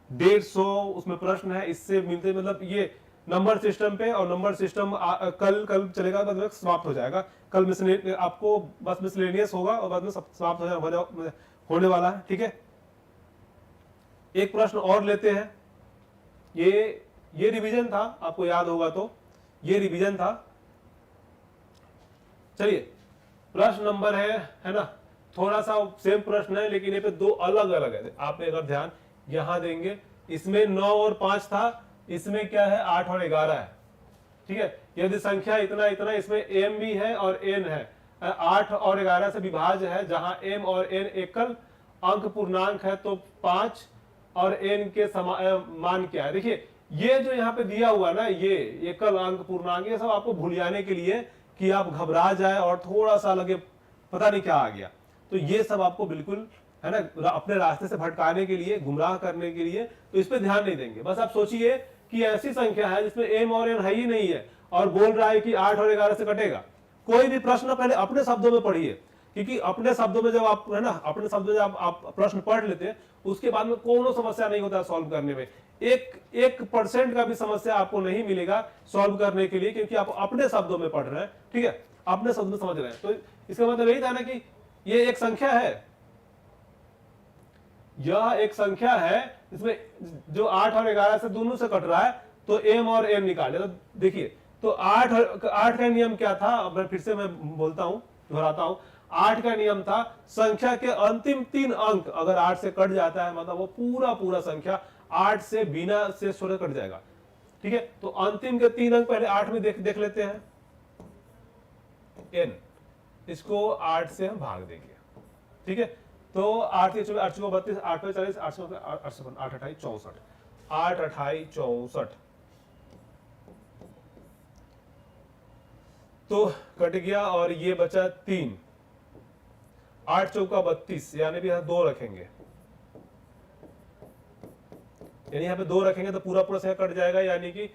150 उसमें प्रश्न है, इससे मिलते मतलब ये नंबर सिस्टम पे, और नंबर सिस्टम कल चलेगा, बाद में समाप्त हो जाएगा। कल आपको बस मिसलेनियस होगा और बाद में समाप्त होने वाला है। ठीक है, एक प्रश्न और लेते हैं, ये रिवीजन था, आपको याद होगा तो ये रिवीजन था। चलिए प्रश्न नंबर है ना, थोड़ा सा सेम प्रश्न है लेकिन ये पे 2 अलग अलग है। आप अगर ध्यान यहां देंगे, इसमें 9 और 5 था, इसमें क्या है 8 और 11 है। ठीक है, यदि संख्या इतना इतना, इसमें m भी है और n है, 8 और 11 से विभाज्य है, जहां m और n एकल अंक पूर्णांक है तो 5 और n के मान क्या है। देखिए ये जो यहाँ पे दिया हुआ ना, ये एकल अंक पूर्णांक, ये सब आपको भूलियाने के लिए कि आप घबरा जाए और थोड़ा सा लगे पता नहीं क्या आ गया, तो ये सब आपको बिल्कुल है ना अपने रास्ते से भटकाने के लिए, गुमराह करने के लिए, तो इस पे ध्यान नहीं देंगे। बस आप सोचिए कि ऐसी संख्या है जिसमें m और n है ही नहीं है और बोल रहा है कि 8 और 11 से कटेगा। कोई भी प्रश्न पहले अपने शब्दों में पढ़िए, क्योंकि अपने शब्दों में जब आप है ना, अपने शब्दों में आप प्रश्न पढ़ लेते हैं, उसके बाद में कोनो समस्या नहीं होता सॉल्व करने में। 1% का भी समस्या आपको नहीं मिलेगा सॉल्व करने के लिए, क्योंकि आप अपने शब्दों में पढ़ रहे हैं। ठीक है, अपने शब्द में समझ रहे हैं। तो इसका मतलब यही था ना कि ये एक संख्या है, यह एक संख्या है इसमें जो 8 और 11 से दोनों से कट रहा है, तो m और n निकाले। तो देखिए तो 8 का नियम क्या था, अब मैं फिर से बोलता हूं, दोहराता हूं। 8 का नियम था संख्या के अंतिम 3 अंक अगर 8 से कट जाता है, मतलब वो पूरा संख्या 8 से बिना से छोड़े कट जाएगा। ठीक है, तो अंतिम के 3 अंक पहले 8 में देख लेते हैं, n, इसको 8 से हम भाग देंगे। ठीक है, तो 8 से 8 से 32, 8 पे 40, 8 से 8 28 64, 8 28 64, तो कट गया और ये बचा 3, 8 चौका 32, यानी भी यहाँ 2 रखेंगे, यानी यहाँ पे 2 रखेंगे तो पूरा संख्या कट जाएगा, यानी कि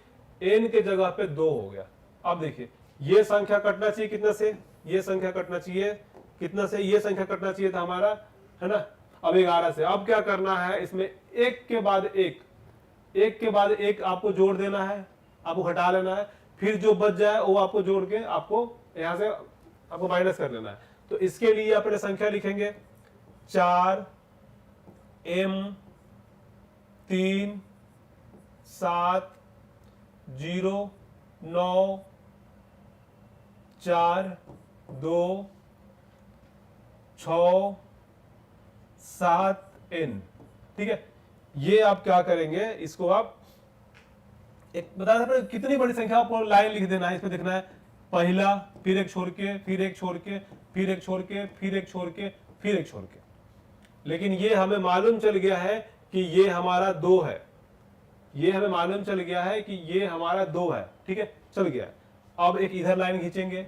n के जगह पे 2 हो गया। अब देखिए ये संख्या कटना चाहिए कितना से, ये संख्या कटना चाहिए कितना से, ये संख्या कटना चाहिए था हमारा है ना, अब 11 से। अब क्या करना है, इसमें एक के बाद एक आपको जोड़ देना है, आपको घटा लेना है, फिर जो बच जाए वो आपको जोड़ के आपको यहां से आपको माइनस कर लेना है। तो इसके लिए अपने संख्या लिखेंगे 4 m 3 7 0 9 4 2 6 7 n, ठीक है। ये आप क्या करेंगे, इसको आप एक बता रहे कितनी बड़ी संख्या आपको लाइन लिख देना है, इसमें देखना है पहला, फिर एक छोड़ के, फिर एक छोड़ के, फिर एक छोड़ के, फिर एक छोड़ के, फिर एक छोड़ के। लेकिन ये हमें मालूम चल गया है कि ये हमारा 2 है, ये हमें मालूम चल गया है कि ये हमारा 2 है, ठीक है, चल गया। अब एक इधर लाइन खींचेंगे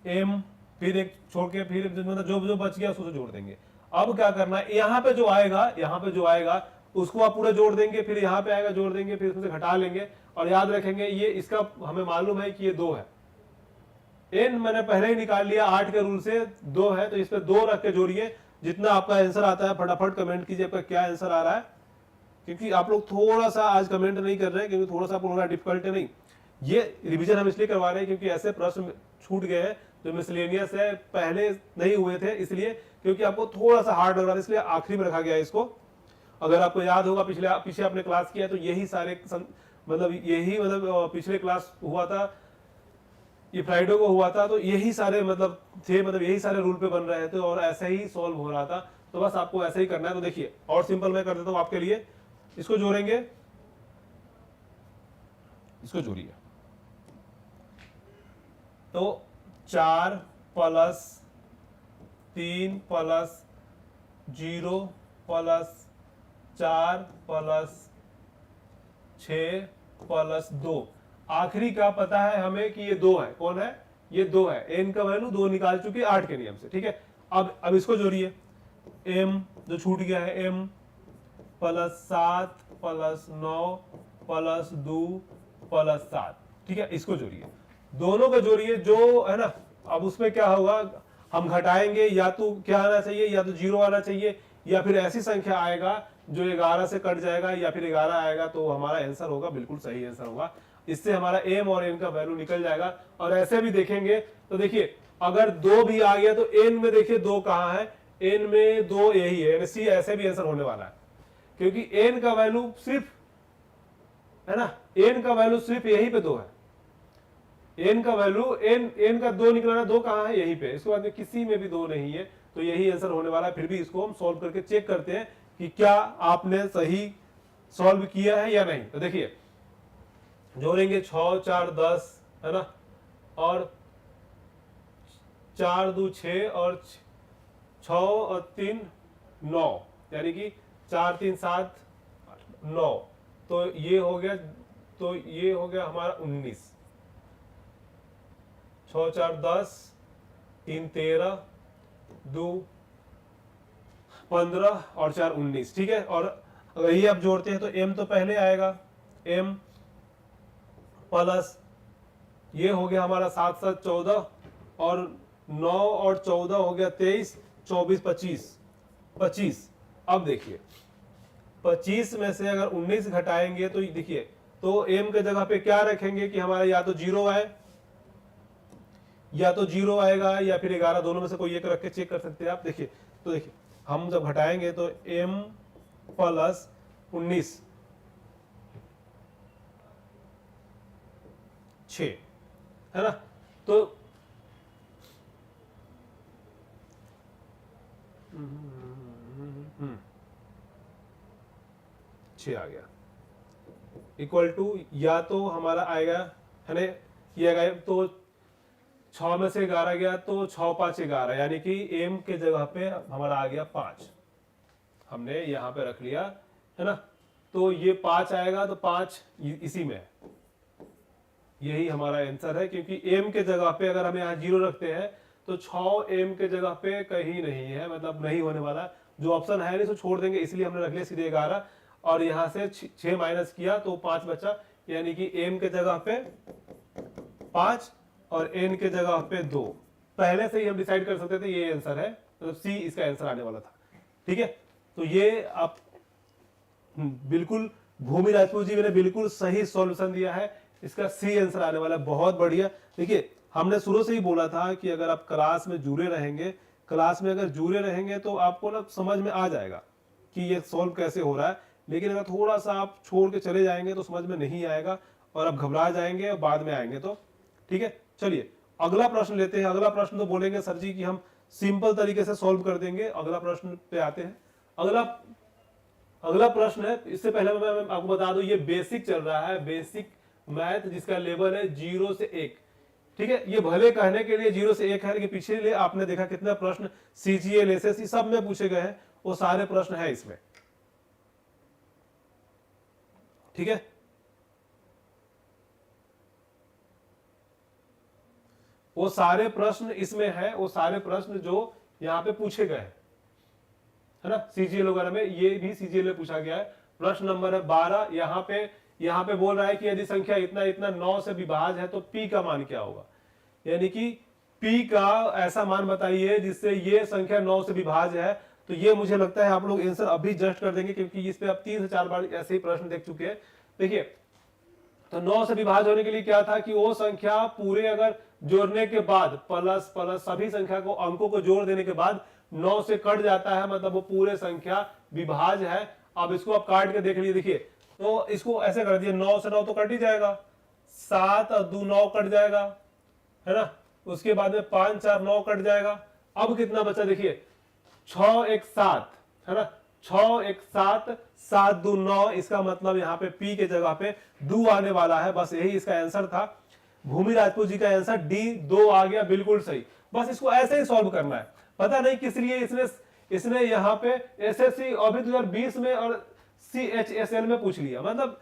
m, फिर एक छोड़ के, फिर मतलब जो जो बच गया उसको जोड़ देंगे। अब क्या करना है, यहाँ पे जो आएगा, यहाँ पे जो आएगा उसको आप पूरा जोड़ देंगे, फिर यहाँ पे आएगा जोड़ देंगे, फिर उसमें से घटा लेंगे और याद रखेंगे ये इसका हमें मालूम है कि ये 2 है। n मैंने पहले ही निकाल लिया 8 के रूल से, 2 है तो इस पे 2 रख के जोड़िए। जितना आपका आंसर आता है फटाफट कमेंट कीजिए आपका क्या आंसर आ रहा है, क्योंकि आप लोग थोड़ा सा आज कमेंट नहीं कर रहे हैं क्योंकि थोड़ा सा आप लोगों का डिफिकल्ट है। नहीं, ये रिवीजन हम इसलिए करवा रहे हैं क्योंकि ऐसे प्रश्न छूट गए हैं जो मिसलेनियस है, पहले नहीं हुए थे, इसलिए क्योंकि आपको थोड़ा सा हार्ड लग रहा था, इसलिए आखिरी में रखा गया है इसको। अगर आपको याद होगा पीछे आपने क्लास किया तो यही सारे मतलब पिछले क्लास हुआ था, ये फ्राइडे को हुआ था, तो यही सारे मतलब थे, मतलब यही सारे रूल पे बन रहे थे और ऐसे ही सॉल्व हो रहा था। तो बस आपको ऐसे ही करना है। तो देखिए और सिंपल मैं कर देता हूं आपके लिए, इसको जोड़ेंगे, इसको जोड़िए तो 4 plus 3 plus 0 plus 4 plus 6 plus 2, आखिरी का पता है हमें कि ये 2 है। कौन है, ये 2 है। n का वैल्यू 2 निकाल चुके 8 के नियम से, ठीक है। अब इसको जोड़िए, m जो छूट गया है m plus 7 plus 9 plus 2 plus 7, ठीक है, इसको जोड़िए, दोनों को जोड़िए जो है ना। अब उसमें क्या होगा, हम घटाएंगे, या तो क्या आना चाहिए, या तो 0 आना चाहिए, या फिर ऐसी संख्या आएगा जो 11 से कट जाएगा, या फिर 11 आएगा तो हमारा आंसर होगा, बिल्कुल सही आंसर होगा। इससे हमारा m और n का वैल्यू निकल जाएगा। और ऐसे भी देखेंगे तो देखिए अगर 2 भी आ गया तो n में देखिए 2 कहां है, n में 2 यही है, c ऐसे भी आंसर होने वाला है, क्योंकि n का वैल्यू सिर्फ है ना, n का वैल्यू सिर्फ यहीं पे 2 है। n का वैल्यू n का 2 निकलना, 2 कहां है, यहीं पे। इसके बाद में किसी में भी 2 नहीं है, तो यही आंसर होने वाला है। फिर भी इसको हम सॉल्व करके चेक करते हैं कि क्या आपने सही सॉल्व किया है या नहीं। तो देखिए जोड़ेंगे 6 4 10 है ना, और 4 2 6 और 6 और 3 9, यानी कि 4 3 7 9, तो ये हो गया, तो ये हो गया हमारा 19। 6 4 10, 3 13, 2 15 और 4 19, ठीक है। और अगर ये आप जोड़ते हैं तो m तो पहले आएगा, m प्लस ये हो गया हमारा 7 7 14, और 9 और 14 हो गया 23, 24 25 25। अब देखिए 25 में से अगर 19 घटाएंगे तो देखिए, तो m के जगह पे क्या रखेंगे कि हमारा या तो 0 आए, या तो 0 आएगा, या फिर 11, दोनों में से कोई एक रख के चेक कर सकते हैं आप। देखिए तो देखिए हम जब घटाएंगे तो m प्लस 19 6 है ना, तो 6 आ गया, इक्वल टू या तो हमारा आएगा है ना, ये आएगा तो 6 में से 11 गया तो 6 5 11, यानी कि m के जगह पे हमारा आ गया 5, हमने यहां पे रख लिया है ना, तो ये 5 आएगा, तो 5 इसी में, यही हमारा आंसर है। क्योंकि m के जगह पे अगर हम यहाँ 0 रखते हैं तो 6 m के जगह पे कहीं नहीं है, मतलब नहीं होने वाला, जो ऑप्शन है नहीं तो छोड़ देंगे, इसलिए हमने रख लिया सीधे 11, और यहाँ से 6 माइनस किया तो 5 बचा, यानी कि m के जगह पे 5 और n के जगह पे 2। पहले से ही हम डिसाइड कर सकते थे ये आंसर है, मतलब सी इसका आंसर आने वाला था, ठीक है। तो ये आप बिल्कुल भूमि राजपूत जी ने बिल्कुल सही सॉल्यूशन दिया है, इसका सी आंसर आने वाला है, बहुत बढ़िया। देखिए हमने शुरू से ही बोला था कि अगर आप क्लास में जुड़े रहेंगे, क्लास में अगर जुड़े रहेंगे तो आपको ना समझ में आ जाएगा कि ये सॉल्व कैसे हो रहा है। लेकिन अगर थोड़ा सा आप छोड़ के चले जाएंगे तो समझ में नहीं आएगा और आप घबरा जाएंगे और बाद में आएंगे तो ठीक है, चलिए अगला प्रश्न लेते हैं। अगला प्रश्न तो बोलेंगे सर जी कि हम सिंपल तरीके से सॉल्व कर देंगे। अगला प्रश्न पे आते हैं। अगला अगला प्रश्न है, इससे पहले मैं आपको बता दूं ये बेसिक चल रहा है, बेसिक मैथ जिसका लेवल है 0 से 1। ठीक है, ये भले कहने के लिए 0 से 1 है, लेकिन पिछले आपने देखा कितने प्रश्न सीजीएल एसएससी सब में पूछे गए हैं, वो सारे प्रश्न है इसमें। ठीक है, वो सारे प्रश्न इसमें है, वो सारे प्रश्न जो यहां पे पूछे गए हैं, है ना, सीजीएल वगैरह में, ये भी सीजीएल में पूछा गया है। प्रश्न नंबर है 12। यहाँ पे बोल रहा है कि यदि संख्या इतना इतना 9 से विभाज्य है तो पी का मान क्या होगा। यानी कि पी का ऐसा मान बताइए जिससे ये संख्या 9 से विभाज्य है। तो ये मुझे लगता है आप लोग आंसर अभी जस्ट कर देंगे, क्योंकि इस पे आप 3 से 4 बार ऐसे ही प्रश्न देख चुके हैं। देखिए, तो 9 से विभाज्य होने के लिए क्या था कि वो संख्या पूरे अगर जोड़ने के बाद प्लस प्लस सभी संख्या को अंकों को जोड़ देने के बाद 9 से कट जाता है, मतलब वो पूरे संख्या विभाज्य है। अब इसको आप काट के देख लीजिए, देखिए तो इसको ऐसे कर दिए, 9 से 9 तो कट ही जाएगा, 7 और 2 9 कट जाएगा, है ना। उसके बाद में 5 4 9 कट जाएगा। अब कितना बचा देखिए, 6 1 7, है ना, 6 1 7, 7 2 9। इसका मतलब यहाँ पे पी के जगह पे 2 आने वाला है। बस यही इसका आंसर था। भूमि राजपूत जी का आंसर डी 2 आ गया, बिल्कुल सही। बस इसको ऐसे ही सॉल्व करना है। पता नहीं किस लिए इसने यहाँ पे एसएससी अभी 2020 में और सीएचएसएल में पूछ लिया। मतलब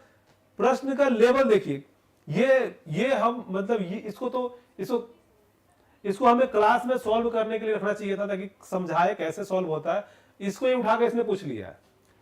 प्रश्न का लेवल देखिए, ये हम मतलब ये इसको हमें क्लास में सॉल्व करने के लिए रखना चाहिए था, ताकि समझाए कैसे सॉल्व होता है। इसको ही उठा के इसने पूछ लिया है,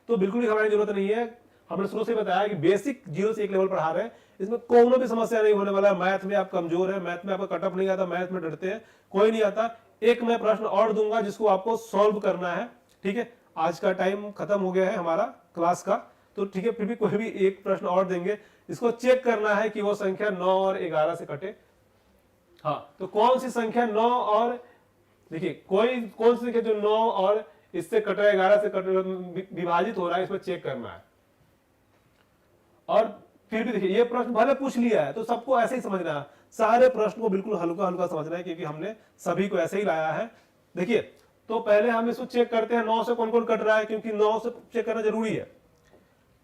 तो बिल्कुल ही घबराने की जरूरत नहीं है। हमने शुरू से बताया कि बेसिक 0 से 1 लेवल पढ़ा रहे हैं, इसमें कोनो भी समस्या नहीं होने वाला है। मैथ में आप कमजोर है, मैथ में आपका कटअप नहीं आता, मैथ में डरते हैं, कोई नहीं आता। एक मैं प्रश्न और दूंगा जिसको आपको सॉल्व करना है। ठीक है, आज का टाइम खत्म हो गया है हमारा क्लास का, तो ठीक है, फिर भी कोई भी एक प्रश्न और देंगे। इसको चेक करना है कि वो संख्या 9 और 11 से कटे। हाँ, तो कौन सी संख्या 9 और, देखिए कौन सी संख्या जो 9 और इससे कट रहा है, 11 से कट विभाजित हो रहा है, इसमें चेक करना है। और फिर भी देखिए, ये प्रश्न भले पूछ लिया है तो सबको ऐसे ही समझना है, सारे प्रश्न को बिल्कुल हल्का हल्का समझना है, क्योंकि हमने सभी को ऐसे ही लाया है। देखिए, तो पहले हम इसको चेक करते हैं 9 से कौन कौन कट रहा है, क्योंकि 9 से चेक करना जरूरी है।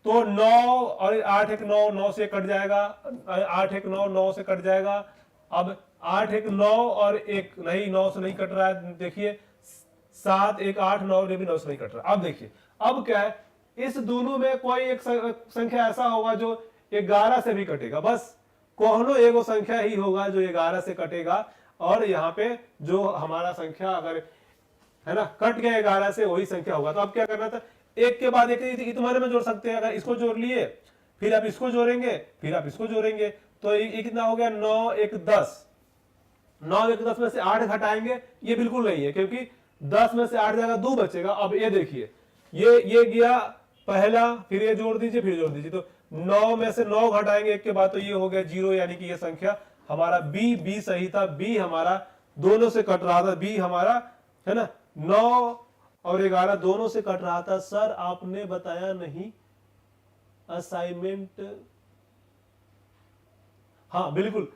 तो 9 और 8 1 9, 9 से कट जाएगा, 8 1 9, 9 से कट जाएगा। अब 8 1 9 और 1 नहीं, 9 से नहीं कट रहा है। देखिए 7 1 8 9 भी 9 से नहीं कट रहा। अब देखिए, अब क्या है, इस दोनों में कोई एक संख्या ऐसा होगा जो 11 से भी कटेगा। बस कोनो एगो संख्या ही होगा जो 11 से कटेगा, और यहाँ पे जो हमारा संख्या अगर है ना कट गया 11 से, वही संख्या होगा। तो अब क्या करना था, एक के बाद एक इतमाने में जोड़ सकते हैं। अगर इसको जोड़ लिए, फिर आप इसको जोड़ेंगे, फिर आप इसको जोड़ेंगे, तो ये कितना हो गया, 9 1 10। 9 1 10 में से 8 घटाएंगे, ये बिल्कुल नहीं है, क्योंकि 10 में से 8 जाएगा, 2 बचेगा। अब ये देखिए, ये गया पहला, फिर ये जोड़ दीजिए, फिर जोड़ दीजिए, तो 9 में से 9 घटाएंगे एक के बाद, तो ये हो गया 0। यानी कि ये संख्या हमारा बी सही था। बी हमारा दोनों से कट रहा था, बी हमारा, है ना, 9 और 11 दोनों से कट रहा था। सर आपने बताया नहीं असाइनमेंट। हाँ बिल्कुल,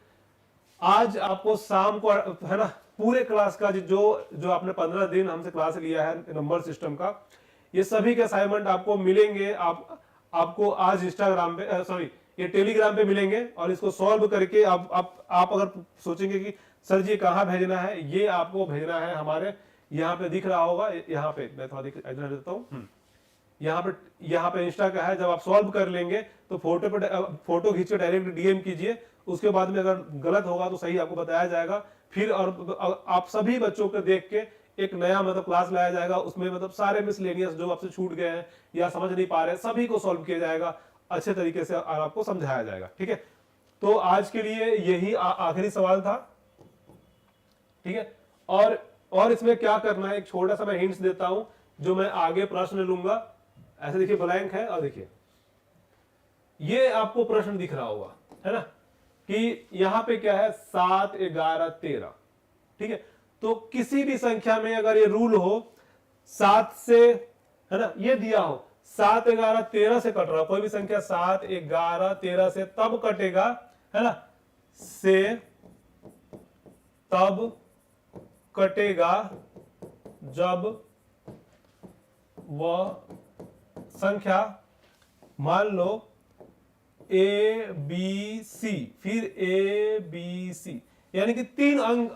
आज आपको शाम को, है ना, पूरे क्लास का जो आपने 15 दिन हमसे क्लास लिया है नंबर सिस्टम का, ये सभी के असाइनमेंट आपको मिलेंगे। आपको आज इंस्टाग्राम पे, सॉरी, ये टेलीग्राम पे मिलेंगे, और इसको सॉल्व करके आप अगर सोचेंगे कि सर जी कहाँ भेजना है, ये आपको भेजना है हमारे, यहाँ पे दिख रहा होगा, यहाँ पे मैं थोड़ा इधर देता हूँ, यहाँ पे इंस्टा का है। जब आप सॉल्व कर लेंगे तो फोटो खींच के डायरेक्ट डीएम कीजिए। उसके बाद में अगर गलत होगा तो सही आपको बताया जाएगा। फिर और आप सभी बच्चों को देख के एक नया मतलब क्लास लाया जाएगा, उसमें मतलब सारे मिसलेनियस जो आपसे छूट गए हैं या समझ नहीं पा रहे, सभी को सॉल्व किया जाएगा अच्छे तरीके से, और आपको समझाया जाएगा। ठीक है, तो आज के लिए यही आखिरी सवाल था। ठीक है, और इसमें क्या करना है, एक छोटा सा मैं हिंट्स देता हूं, जो मैं आगे प्रश्न लूंगा। ऐसे देखिए ब्लैंक है, और देखिए ये आपको प्रश्न दिख रहा होगा, है ना, कि यहां पे क्या है, 7 11 13। ठीक है, तो किसी भी संख्या में अगर ये रूल हो 7 से, है ना, ये दिया हो 7 11 13 से कट रहा, कोई भी संख्या 7 11 13 से तब कटेगा, है ना, से तब कटेगा जब वह संख्या, मान लो ए बी सी, फिर ए बी सी, यानी कि 3 अंक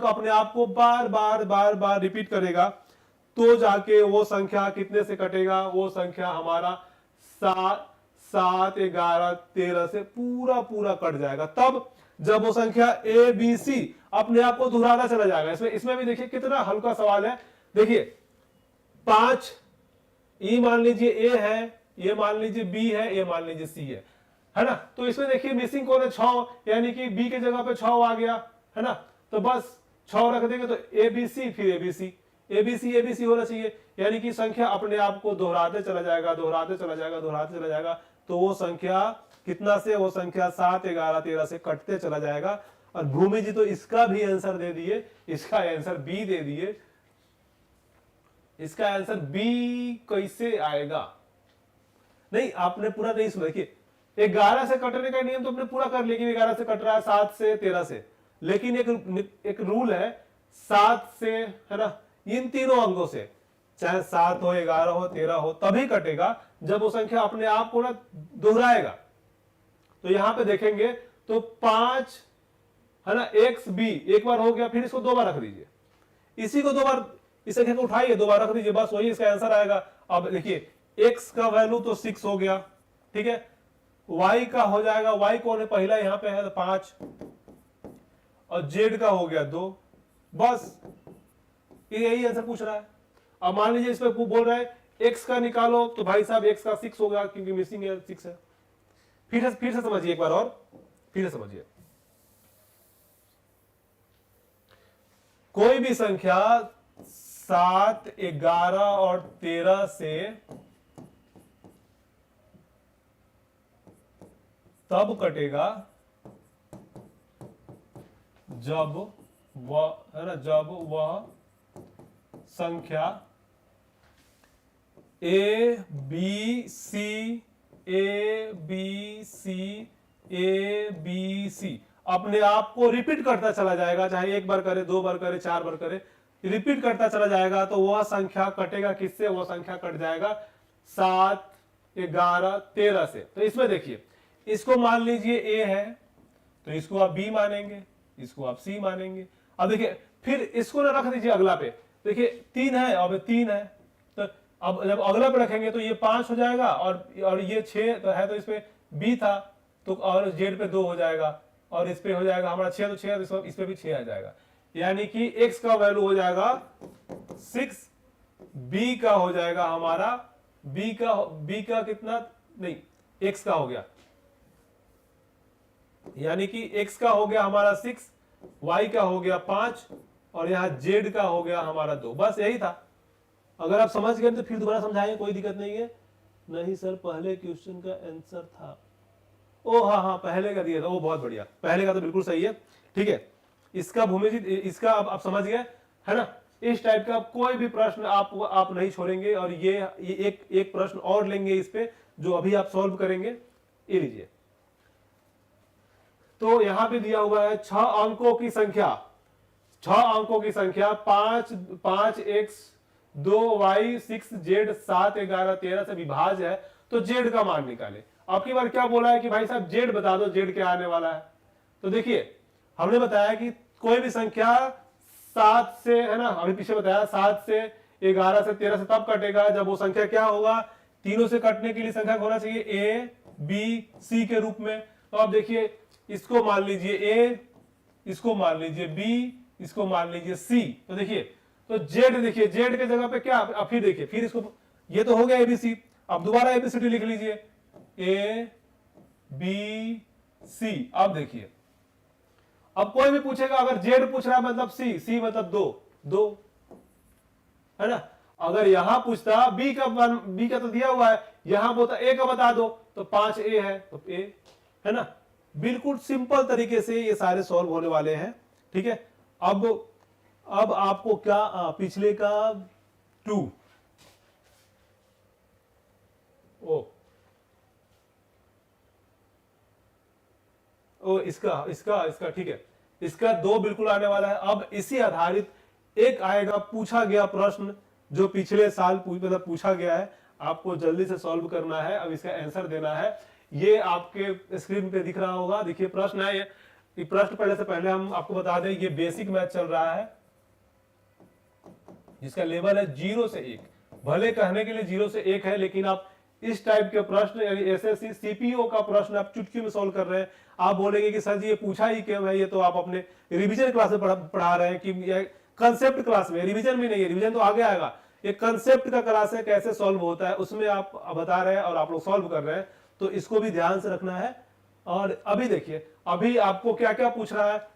अपने आप को बार बार बार बार रिपीट करेगा, तो जाके वो संख्या कितने से कटेगा? वो संख्या हमारा 7, 7, 11, 13 से पूरा पूरा कट जाएगा। तब जब वो संख्या ए बी सी अपने आप को दोहराता चला जाएगा। इसमें भी देखिए कितना हल्का सवाल है। देखिए 5, ये मान लीजिए ए है, ये मान लीजिए बी है, ये मान लीजिए सी है ना? तो इसमें देखिए मिसिंग कौन है? 6, यानी कि बी के जगह पे 6 आ गया, है ना? तो बस 6 रख देंगे तो ए बी सी, फिर A B C, A B C, A B C होना चाहिए, यानी कि संख्या अपने आप को दोहराते चला जाएगा, दोहराते चला जाएगा, दोहराते चला जाएगा। तो वो संख्या कितना से? वो संख्या 7, 11, 13 से कटते चला जाएगा। और भूमि जी तो इसका भी आंसर दे दिए, इसका आंसर बी दे दिए। इसका आंसर बी कैसे आएगा? नहीं, आपने पूरा नहीं सुना। देखिए 11 से कटने का नियम तो आपने पूरा कर लिया कि 11 से कट रहा है, 7 से, 13 से, लेकिन एक रूल है 7 से, है ना, इन तीनों अंकों से, चाहे 7 हो, 11 हो, 13 हो, तभी कटेगा जब वो संख्या अपने आप को ना दोहराएगा। तो यहां पे देखेंगे तो 5, है ना, एक्स बी एक बार हो गया, फिर इसको 2 बार रख दीजिए, इसी को 2 बार, इस संख्या को उठाइए, 2 बार रख दीजिए, बस वही इसका आंसर आएगा। अब देखिए x का वैल्यू तो 6 हो गया, ठीक है, y का हो जाएगा, y कौन है? पहला यहां पे है तो 5, और z का हो गया 2, बस यही आंसर पूछ रहा है। अब मान लीजिए इस पे बोल रहा है x का निकालो, तो भाई साहब x का 6 हो गया, क्योंकि मिसिंग है 6 है। फिर से समझिए एक बार और, फिर से समझिए। कोई भी संख्या 7, 11 और 13 से तब कटेगा जब वह, है ना, जब वह संख्या A B C, A B C, A B C अपने आप को रिपीट करता चला जाएगा, चाहे 1 बार करे, 2 बार करे, 4 बार करे, रिपीट करता चला जाएगा। तो वह संख्या कटेगा किससे? वह संख्या कट जाएगा 7, 11, 13 से। तो इसमें देखिए, इसको मान लीजिए ए है, तो इसको आप बी मानेंगे, इसको आप सी मानेंगे। अब देखिए फिर इसको ना रख दीजिए अगला पे, देखिए 3 है, अब 3 है, तो अब जब अगला पे रखेंगे तो ये 5 हो जाएगा, और ये 6 तो है, तो इसमें बी था, तो और जेड पे 2 हो जाएगा, और इस पे हो जाएगा हमारा 6, तो 6, तो इस पे भी 6 आ जाएगा, यानी कि x का वैल्यू हो जाएगा 6, b का हो जाएगा हमारा, b का कितना? नहीं, x का हो गया, यानी कि x का हो गया हमारा 6, y का हो गया 5, और यहां z का हो गया हमारा 2। बस यही था। अगर आप समझ गए तो फिर दोबारा समझाएंगे, कोई दिक्कत नहीं है। नहीं सर, पहले क्वेश्चन का आंसर था, ओ हाँ, पहले का दिया था, ओ बहुत बढ़िया, पहले का तो बिल्कुल सही है, ठीक है। इसका भूमि जी, इसका आप समझ गए, है ना? इस टाइप का कोई भी प्रश्न आप नहीं छोड़ेंगे, और ये एक प्रश्न और लेंगे इस पे, जो अभी आप सॉल्व करेंगे। ये लीजिए, तो यहां पे दिया हुआ है 6 अंकों की संख्या, 6 अंकों की संख्या 5 x 2 y 6 z 7 11 13 से विभाज्य है, तो z का मान निकाले। आपकी बार क्या बोला है कि भाई साहब z बता दो, z क्या आने वाला है? तो देखिए हमने बताया कि कोई भी संख्या 7 से, है ना, अभी पीछे बताया 7 से 11 से 13 से तब कटेगा जब वो संख्या क्या होगा? तीनों से कटने के लिए संख्या होना चाहिए ए बी सी के रूप में। तो आप देखिए, इसको मान लीजिए ए, इसको मान लीजिए बी, इसको मान लीजिए सी। तो देखिए, तो जेड, देखिए जेड के जगह पे क्या? अब फिर देखिए, फिर इसको, ये तो हो गया एबीसी, अब दोबारा एबीसीडी लिख लीजिए, ए बी सी। अब देखिए, अब कोई भी पूछेगा, अगर जेड पूछ रहा है मतलब सी, सी मतलब 2, है ना? अगर यहां पूछता बी का तो दिया हुआ है, यहां बोलता ए का बता दो, तो 5 ए है, तो ए, है ना? बिल्कुल सिंपल तरीके से ये सारे सॉल्व होने वाले हैं, ठीक है। अब आपको क्या, पिछले का 2, ओ इसका ठीक है, इसका 2 बिल्कुल आने वाला है। अब इसी आधारित एक आएगा पूछा गया प्रश्न जो पिछले साल मतलब पूछा गया है, आपको जल्दी से सॉल्व करना है, अब इसका आंसर देना है। ये आपके स्क्रीन पे दिख रहा होगा, देखिए प्रश्न है ये प्रश्न पढ़ने से पहले हम आपको बता दें ये बेसिक मैथ चल रहा है जिसका लेवल है 0 से 1। भले कहने के लिए 0 से 1 है, लेकिन आप इस टाइप के प्रश्न यानी एसएससी सीपीओ का प्रश्न आप चुटकी में सॉल्व कर रहे हैं। आप बोलेंगे कि सर जी ये पूछा ही क्यों है, ये तो आप अपने रिवीजन क्लास में पढ़ा रहे हैं कि ये कंसेप्ट क्लास में, रिवीजन भी नहीं है, रिवीजन तो आगे आएगा। ये कंसेप्ट का क्लास है, कैसे सॉल्व होता है उसमें आप बता रहे हैं और आप लोग सॉल्व कर रहे हैं, तो इसको भी ध्यान से रखना है। और अभी देखिए अभी आपको क्या क्या पूछ रहा है,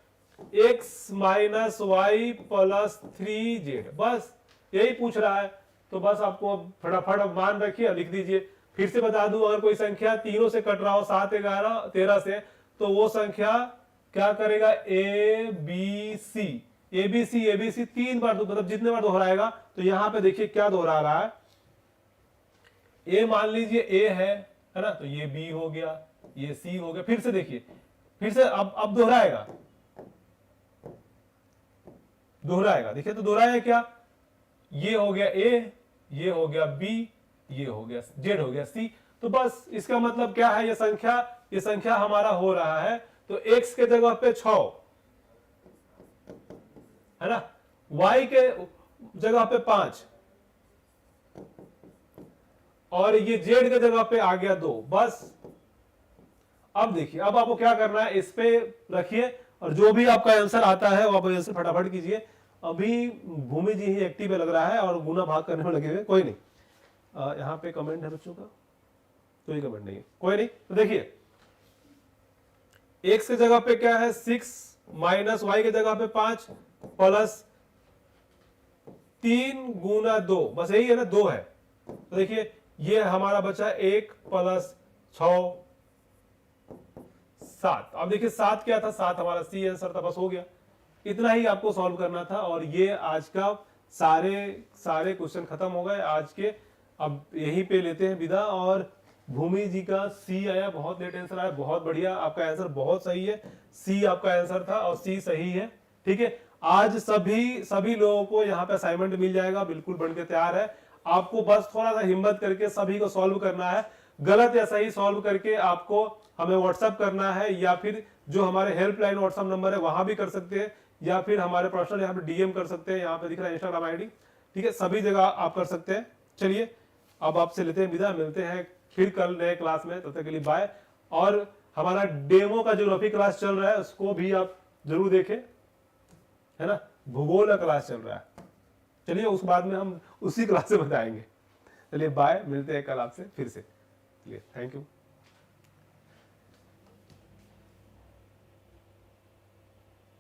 x minus Y plus 3z, बस यही पूछ रहा है। तो बस आपको फटाफट मान रखिए, लिख दीजिए। फिर से बता दूं, अगर कोई संख्या तीनों से कट रहा हो 7, 11, 13 से, तो वो संख्या क्या करेगा, A B C, A B C, A B C 3 बार, मतलब जितने बार दोहराएगा। तो यहां पे देखिए क्या दोहरा रहा है, ए मान लीजिए ए है ना, तो ये बी हो गया, ये सी हो गया। फिर से देखिए, फिर से अब दोहराएगा, देखिए तो दोहराया क्या, ये हो गया ए, ये हो गया बी, ये हो गया जेड, हो गया सी। तो बस इसका मतलब क्या है, ये संख्या हमारा हो रहा है। तो x के जगह पे 6 है ना, y के जगह पे 5 और ये z के जगह पे आ गया 2। बस अब देखिए, अब आपको क्या करना है, इस पे रखिए और जो भी आपका आंसर आता है वो आप आंसर फटाफट कीजिए। अभी भूमि जी ही एक्टिव लग रहा है और गुना भाग करने में लगे हुए, कोई नहीं। यहाँ पे कमेंट है बच्चों का, कोई कमेंट नहीं है, कोई नहीं। तो देखिए x के जगह पे क्या है 6 माइनस वाई के जगह पे 5 प्लस 3 गुना 2, बस यही है ना, 2 है। तो देखिए ये हमारा बचा 1 प्लस 6 7। अब देखिए 7 क्या था, 7 हमारा सी आंसर था, बस हो गया। इतना ही आपको सॉल्व करना था और ये आज का सारे क्वेश्चन खत्म हो गए आज के। अब यहीं पे लेते हैं विदा। और भूमि जी का सी आया, बहुत लेट आंसर आया, बहुत बढ़िया, आपका आंसर बहुत सही है। सी आपका आंसर था और सी सही है, ठीक है। आज सभी लोगों को यहाँ पे असाइनमेंट मिल जाएगा, बिल्कुल बनके तैयार है। आपको बस थोड़ा सा हिम्मत करके सभी को सॉल्व करना है, गलत या सही सॉल्व करके आपको हमें व्हाट्सएप करना है, या फिर जो हमारे हेल्पलाइन व्हाट्सएप नंबर है वहां भी कर सकते हैं, या फिर हमारे पर्सनल यहाँ पे डीएम कर सकते हैं, यहाँ पे दिख रहा है इंस्टाग्राम आईडी, ठीक है, सभी जगह आप कर सकते हैं। चलिए अब आपसे लेते हैं विदा, मिलते हैं फिर कल नए क्लास में, तब तक के लिए बाय। और हमारा डेमो का ज्योग्राफी क्लास चल रहा है उसको भी आप जरूर देखें, है ना, भूगोल का क्लास चल रहा है। चलिए उस बाद में हम उसी क्लास से बताएंगे। चलिए बाय, मिलते हैं कल आपसे फिर से। चलिए थैंक यू।